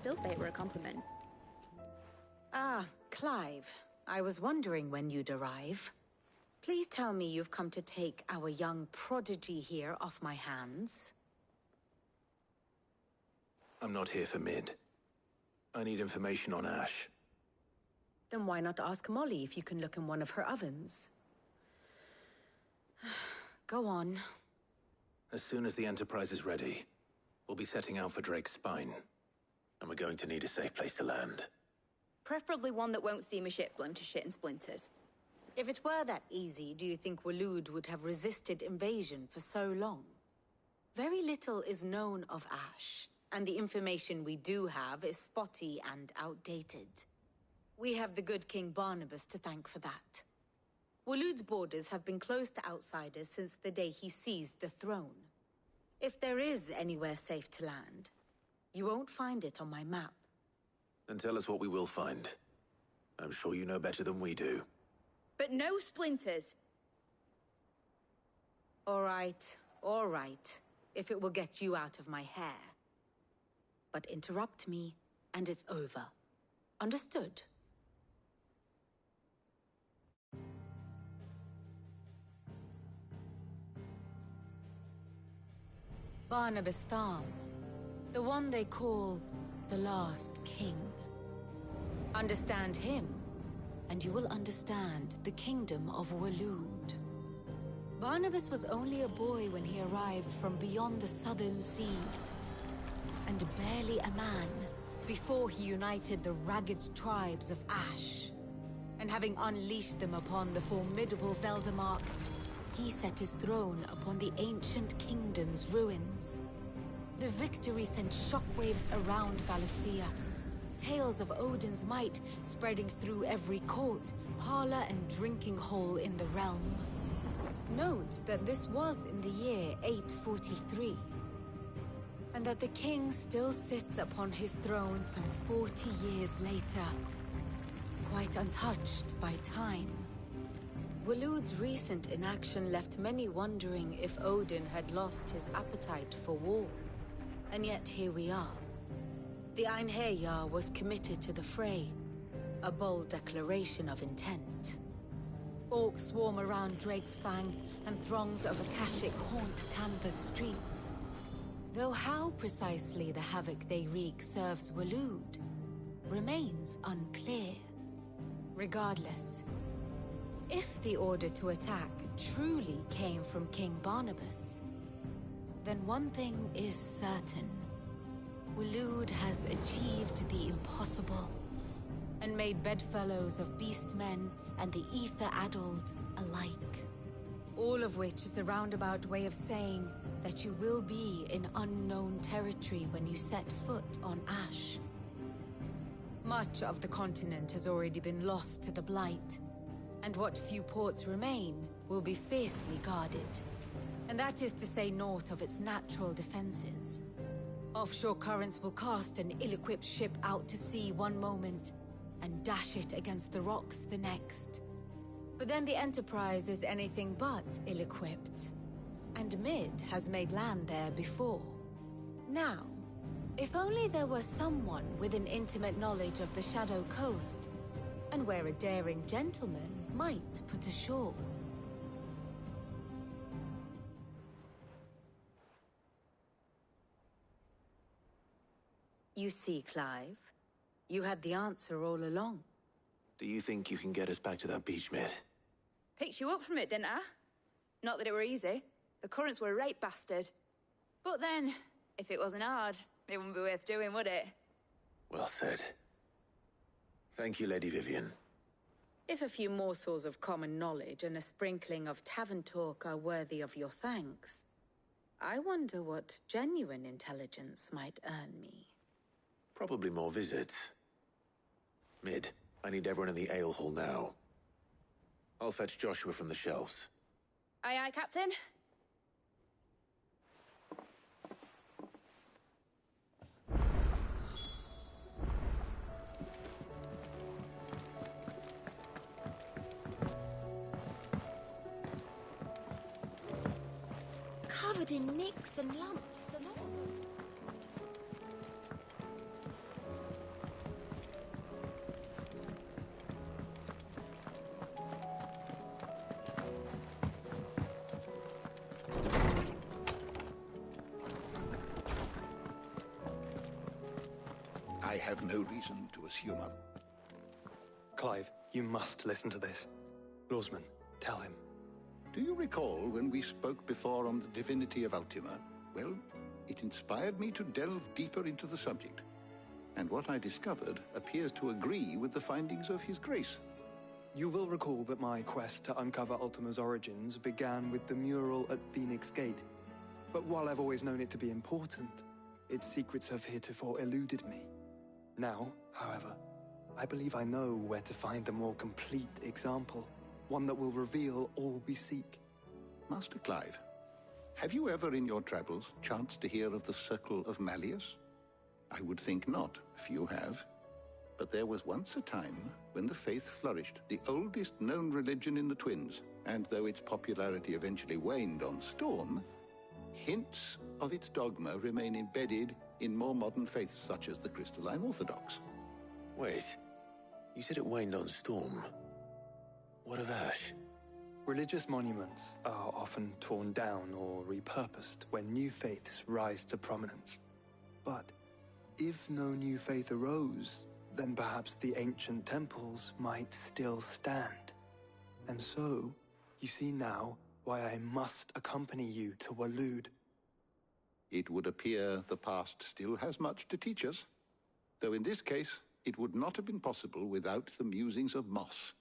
Still say it were a compliment. Ah, Clive. I was wondering when you'd arrive. Please tell me you've come to take our young prodigy here off my hands. I'm not here for Mid. I need information on Ash. Then why not ask Molly if you can look in one of her ovens? Go on. As soon as the Enterprise is ready, we'll be setting out for Drake's Spine. And we're going to need a safe place to land. Preferably one that won't see my ship blown to shit and splinters. If it were that easy, do you think Waloed would have resisted invasion for so long? Very little is known of Ash, and the information we do have is spotty and outdated. We have the good King Barnabas to thank for that. Waloed's borders have been closed to outsiders since the day he seized the throne. If there is anywhere safe to land, you won't find it on my map. Then tell us what we will find. I'm sure you know better than we do. But no splinters! All right. If it will get you out of my hair. But interrupt me, and it's over. Understood? Barnabas Tharm, the one they call the Last King. Understand him, and you will understand the kingdom of Waloed. Barnabas was only a boy when he arrived from beyond the southern seas, and barely a man before he united the ragged tribes of Ash. And having unleashed them upon the formidable Veldamark, he set his throne upon the ancient kingdom's ruins. The victory sent shockwaves around Valisthea, tales of Odin's might spreading through every court, parlor, and drinking hole in the realm. Note that this was in the year 843, and that the king still sits upon his throne some 40 years later, quite untouched by time. Waloed's recent inaction left many wondering if Odin had lost his appetite for war. And yet here we are. The Einherjar was committed to the fray, a bold declaration of intent. Orcs swarm around Drake's Fang, and throngs of Akashic haunt Canva's streets. Though how precisely the havoc they wreak serves Waloed remains unclear. Regardless, if the order to attack truly came from King Barnabas, then one thing is certain. Waloed has achieved the impossible, and made bedfellows of beastmen and the ether-addled alike. All of which is a roundabout way of saying that you will be in unknown territory when you set foot on Ash. Much of the continent has already been lost to the Blight, and what few ports remain will be fiercely guarded. And that is to say naught of its natural defenses. Offshore currents will cast an ill-equipped ship out to sea one moment, and dash it against the rocks the next. But then the Enterprise is anything but ill-equipped, and Mid has made land there before. Now, if only there were someone with an intimate knowledge of the Shadow Coast, and where a daring gentleman might put ashore. You see, Clive, you had the answer all along. Do you think you can get us back to that beach, Mid? Picked you up from it, didn't I? Not that it were easy. The currents were a right bastard. But then, if it wasn't hard, it wouldn't be worth doing, would it? Well said. Thank you, Lady Vivian. If a few morsels of common knowledge and a sprinkling of tavern talk are worthy of your thanks, I wonder what genuine intelligence might earn me. Probably more visits. Mid, I need everyone in the ale hall now. I'll fetch Joshua from the shelves. Aye, aye, Captain. Covered in nicks and lumps, the lot of them. I have no reason to assume a... Clive, you must listen to this. Lawsman, tell him. Do you recall when we spoke before on the divinity of Ultima? Well, it inspired me to delve deeper into the subject. And what I discovered appears to agree with the findings of His Grace. You will recall that my quest to uncover Ultima's origins began with the mural at Phoenix Gate. But while I've always known it to be important, its secrets have heretofore eluded me. Now, however, I believe I know where to find the more complete example, one that will reveal all we seek. Master Clive, have you ever in your travels chanced to hear of the Circle of Malleus? I would think not, if you have. But there was once a time when the faith flourished, the oldest known religion in the Twins, and though its popularity eventually waned on Storm, hints of its dogma remain embedded in more modern faiths such as the Crystalline Orthodox. Wait, you said it waned on Storm. What of Ash? Religious monuments are often torn down or repurposed when new faiths rise to prominence. But if no new faith arose, then perhaps the ancient temples might still stand. And so, you see now why I must accompany you to Waloed. It would appear the past still has much to teach us, though in this case, it would not have been possible without the musings of Moss.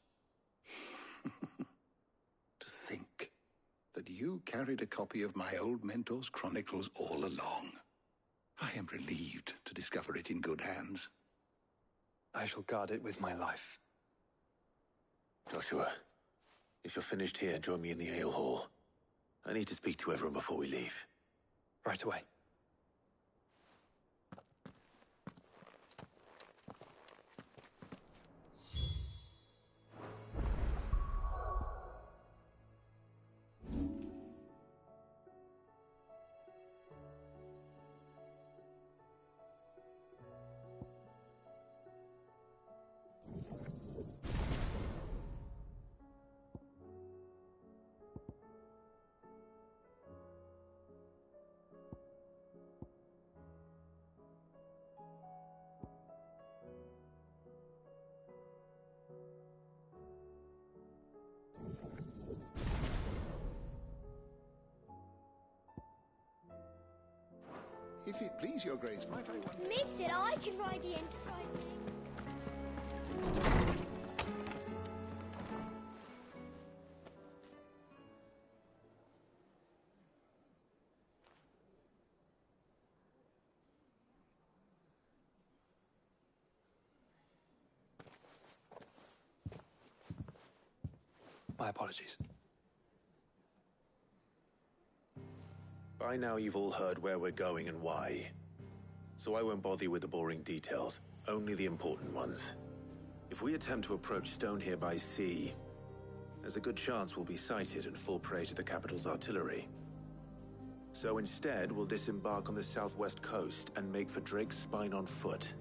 To think that you carried a copy of my old mentor's chronicles all along. I am relieved to discover it in good hands. I shall guard it with my life. Joshua, if you're finished here, join me in the ale hall. I need to speak to everyone before we leave. Right away. If it please your grace, my very one... Mid said I could ride the Enterprise My apologies. By now you've all heard where we're going and why. So I won't bother you with the boring details, only the important ones. If we attempt to approach Stone here by sea, there's a good chance we'll be sighted and fall prey to the capital's artillery. So instead, we'll disembark on the southwest coast and make for Drake's Spine on foot.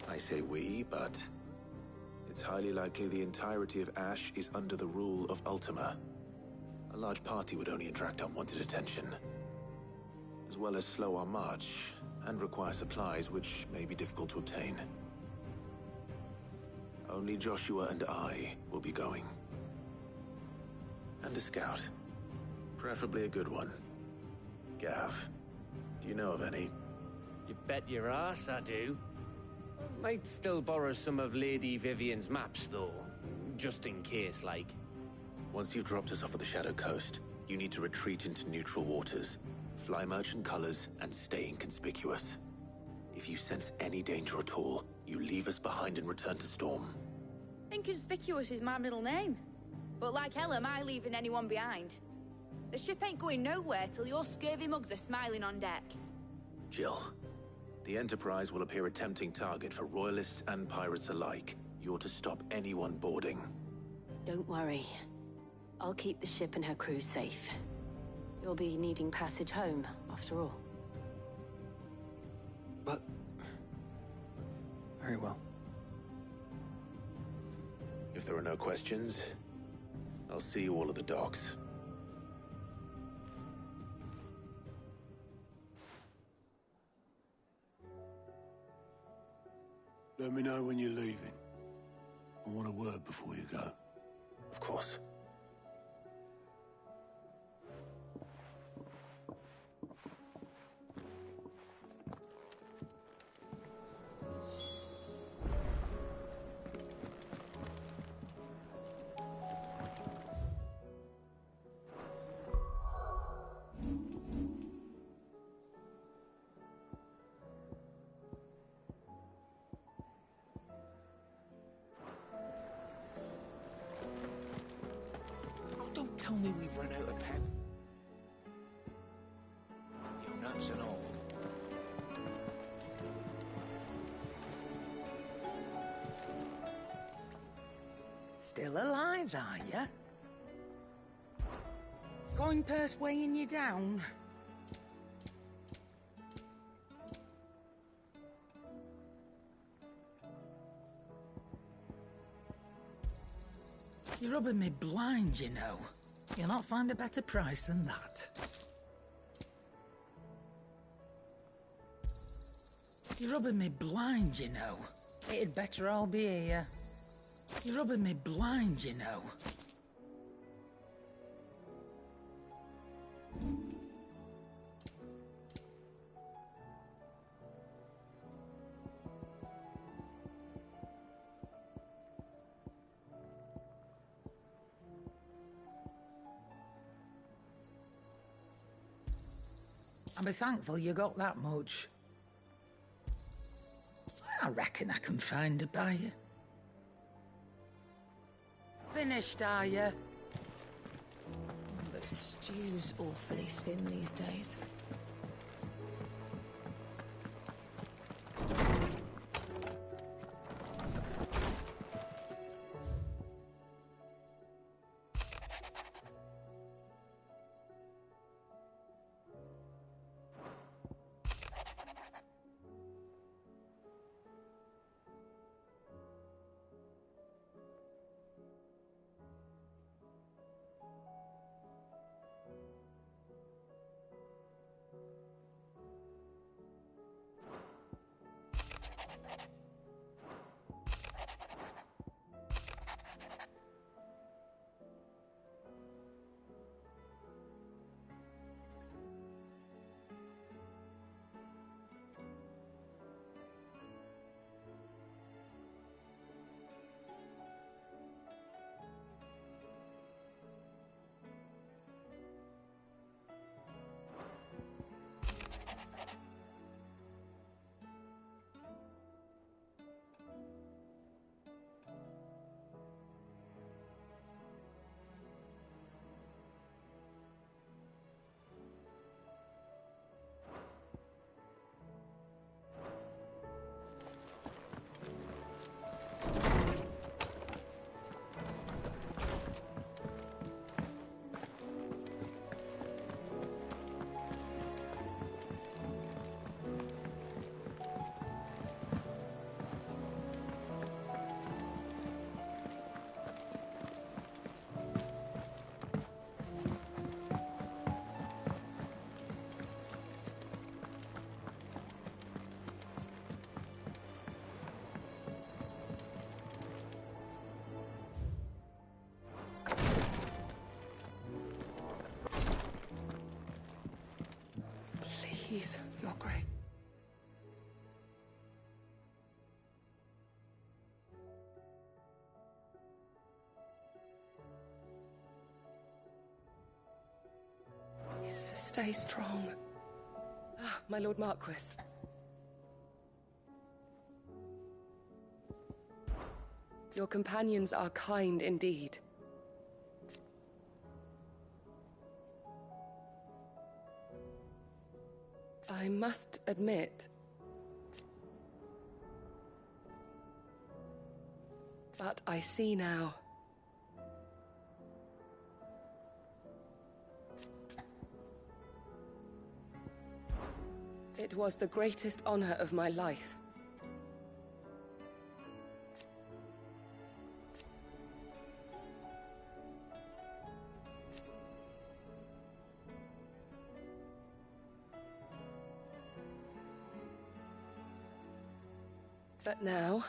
I say we, but it's highly likely the entirety of Ash is under the rule of Ultima. A large party would only attract unwanted attention, as well as slow our march and require supplies which may be difficult to obtain. Only Joshua and I will be going. And a scout. Preferably a good one. Gav, do you know of any? You bet your ass I do. Might still borrow some of Lady Vivian's maps, though. Just in case, like. Once you've dropped us off at the Shadow Coast, you need to retreat into neutral waters, fly merchant colors, and stay inconspicuous. If you sense any danger at all, you leave us behind and return to Storm. Inconspicuous is my middle name. But like hell am I leaving anyone behind. The ship ain't going nowhere till your scurvy mugs are smiling on deck. Jill, the Enterprise will appear a tempting target for royalists and pirates alike. You're to stop anyone boarding. Don't worry. I'll keep the ship and her crew safe. You'll be needing passage home, after all. But... very well. If there are no questions, I'll see you all at the docks. Let me know when you're leaving. I want a word before you go. Of course. tell me we've run out of pen. Your nuts and all. Still alive, are ya? Coin purse weighing you down? You're rubbing me blind, you know. You'll not find a better price than that. You're rubbing me blind, you know. It'd better all be here. You're rubbing me blind, you know. I'll be thankful you got that much. I reckon I can find a buyer. Finished, are you? The stew's awfully thin these days. Please, Your Grace. Stay strong. Ah, my Lord Marquis. Your companions are kind indeed. I must admit, but I see now. It was the greatest honor of my life. But now,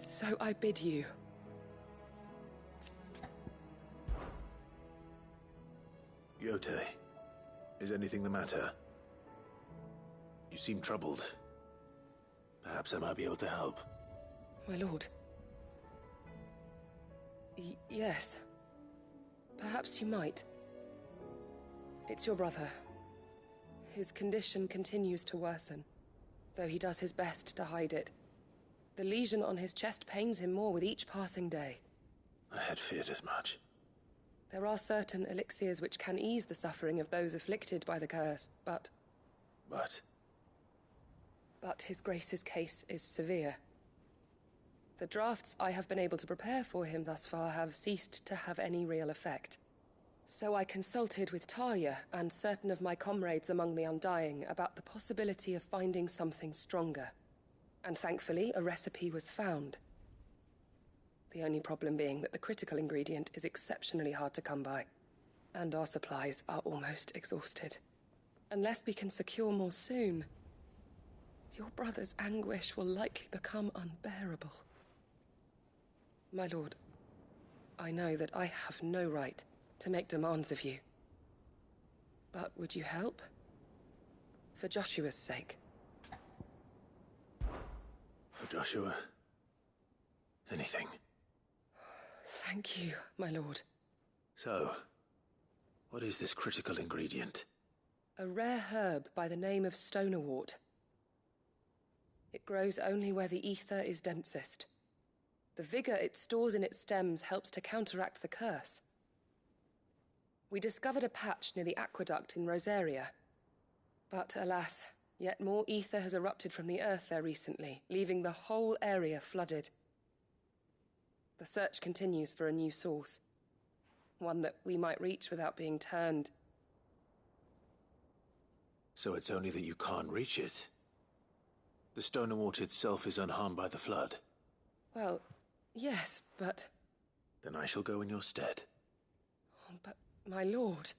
so I bid you. Yotei, is anything the matter? You seem troubled. Perhaps I might be able to help. My lord. Yes. Perhaps you might. It's your brother. His condition continues to worsen, though he does his best to hide it. The lesion on his chest pains him more with each passing day. I had feared as much. There are certain elixirs which can ease the suffering of those afflicted by the curse, but... But His Grace's case is severe. The drafts I have been able to prepare for him thus far have ceased to have any real effect. So I consulted with Talia and certain of my comrades among the Undying about the possibility of finding something stronger. And thankfully, a recipe was found. The only problem being that the critical ingredient is exceptionally hard to come by, and our supplies are almost exhausted. Unless we can secure more soon, your brother's anguish will likely become unbearable. My lord, I know that I have no right to make demands of you. But would you help? For Joshua's sake. For Joshua? Anything. Thank you, my lord. So, what is this critical ingredient? A rare herb by the name of stonerwort. It grows only where the ether is densest. The vigor it stores in its stems helps to counteract the curse. We discovered a patch near the aqueduct in Rosaria. But alas, yet more ether has erupted from the earth there recently, leaving the whole area flooded. The search continues for a new source. One that we might reach without being turned. So it's only that you can't reach it? The stonerwort itself is unharmed by the flood? Well, yes, but... Then I shall go in your stead. But, my lord...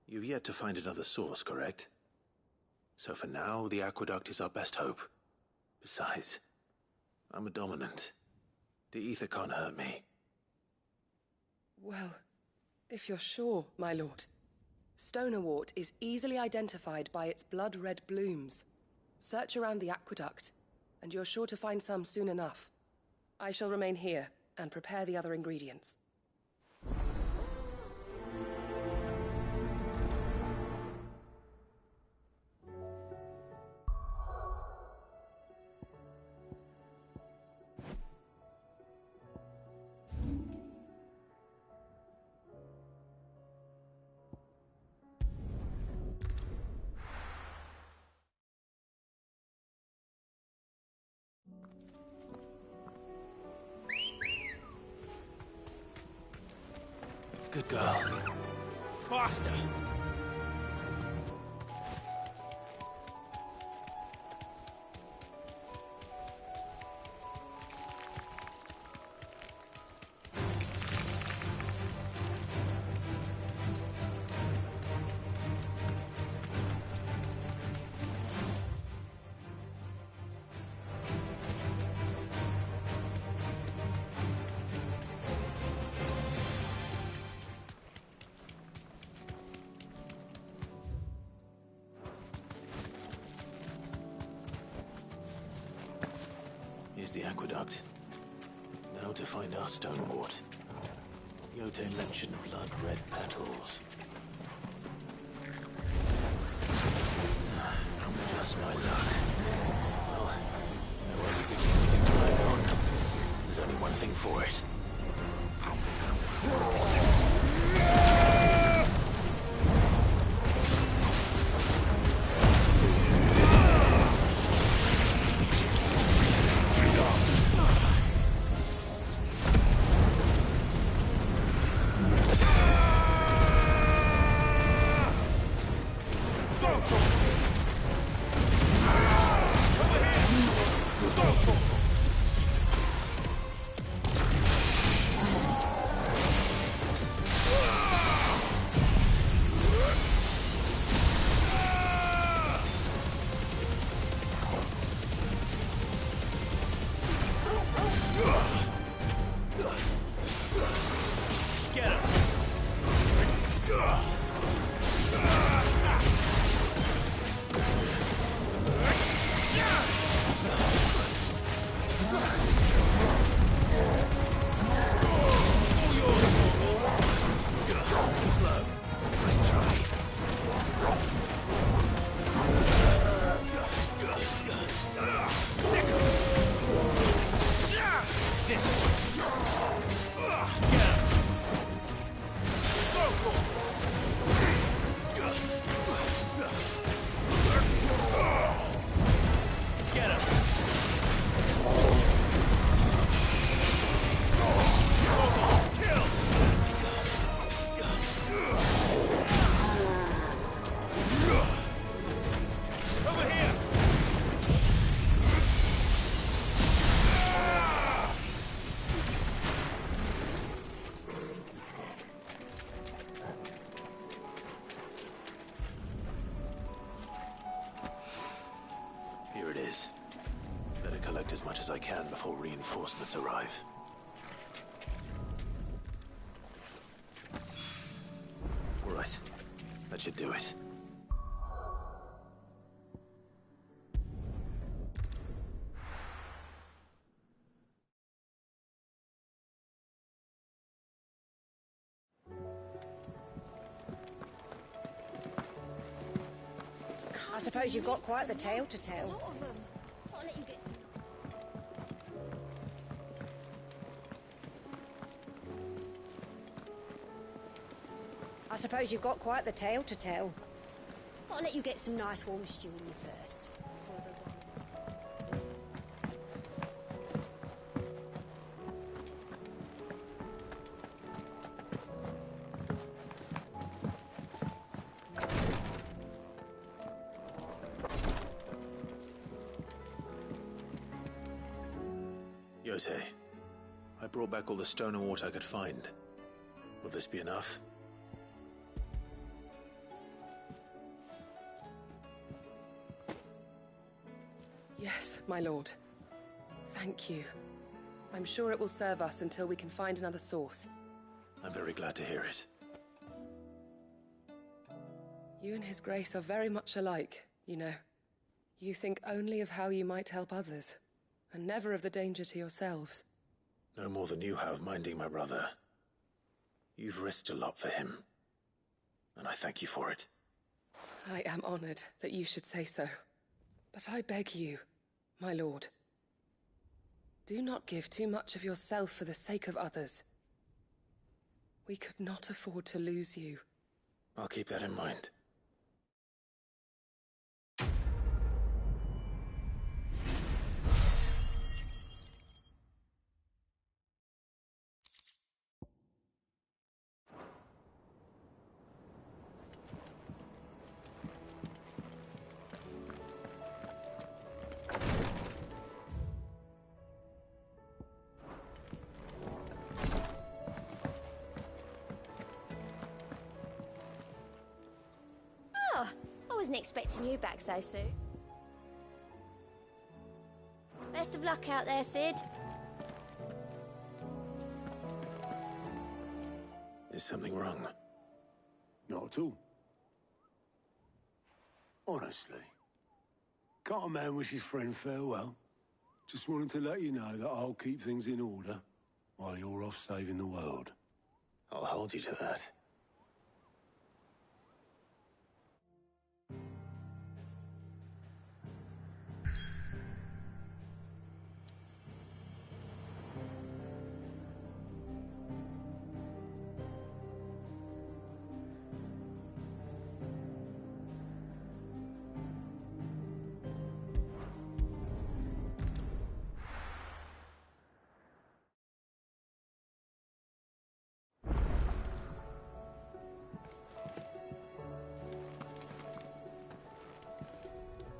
You've yet to find another source, correct? So for now, the aqueduct is our best hope. Besides, I'm a dominant. The ether can't hurt me. Well, if you're sure, my lord. Stonerwort is easily identified by its blood-red blooms. Search around the aqueduct, and you're sure to find some soon enough. I shall remain here and prepare the other ingredients. Good girl. Faster! Here's the aqueduct. Now to find our stonerwort. Yote mentioned blood-red petals. Just my luck. Well, I won't be picking anything to ride on. There's only one thing for it. as much as I can before reinforcements arrive. All right. That should do it. I suppose you've got quite the tale to tell. I suppose you've got quite the tale to tell. I'll let you get some nice warm stew in you first. Yote, I brought back all the stone and water I could find. Will this be enough? Yes, my lord. Thank you. I'm sure it will serve us until we can find another source. I'm very glad to hear it. You and His Grace are very much alike, you know. You think only of how you might help others, and never of the danger to yourselves. No more than you have minding my brother. You've risked a lot for him, and I thank you for it. I am honored that you should say so. But I beg you, my lord, do not give too much of yourself for the sake of others. We could not afford to lose you. I'll keep that in mind. I wasn't expecting you back so soon. Best of luck out there, Cid. Is something wrong? Not at all. Honestly. Can't a man wish his friend farewell? Just wanted to let you know that I'll keep things in order while you're off saving the world. I'll hold you to that.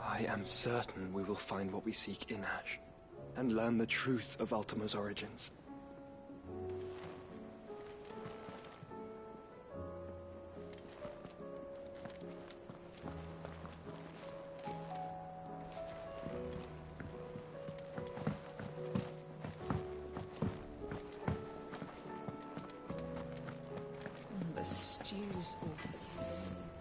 I am certain we will find what we seek in Ash, and learn the truth of Ultima's origins. The stew's awfully thin.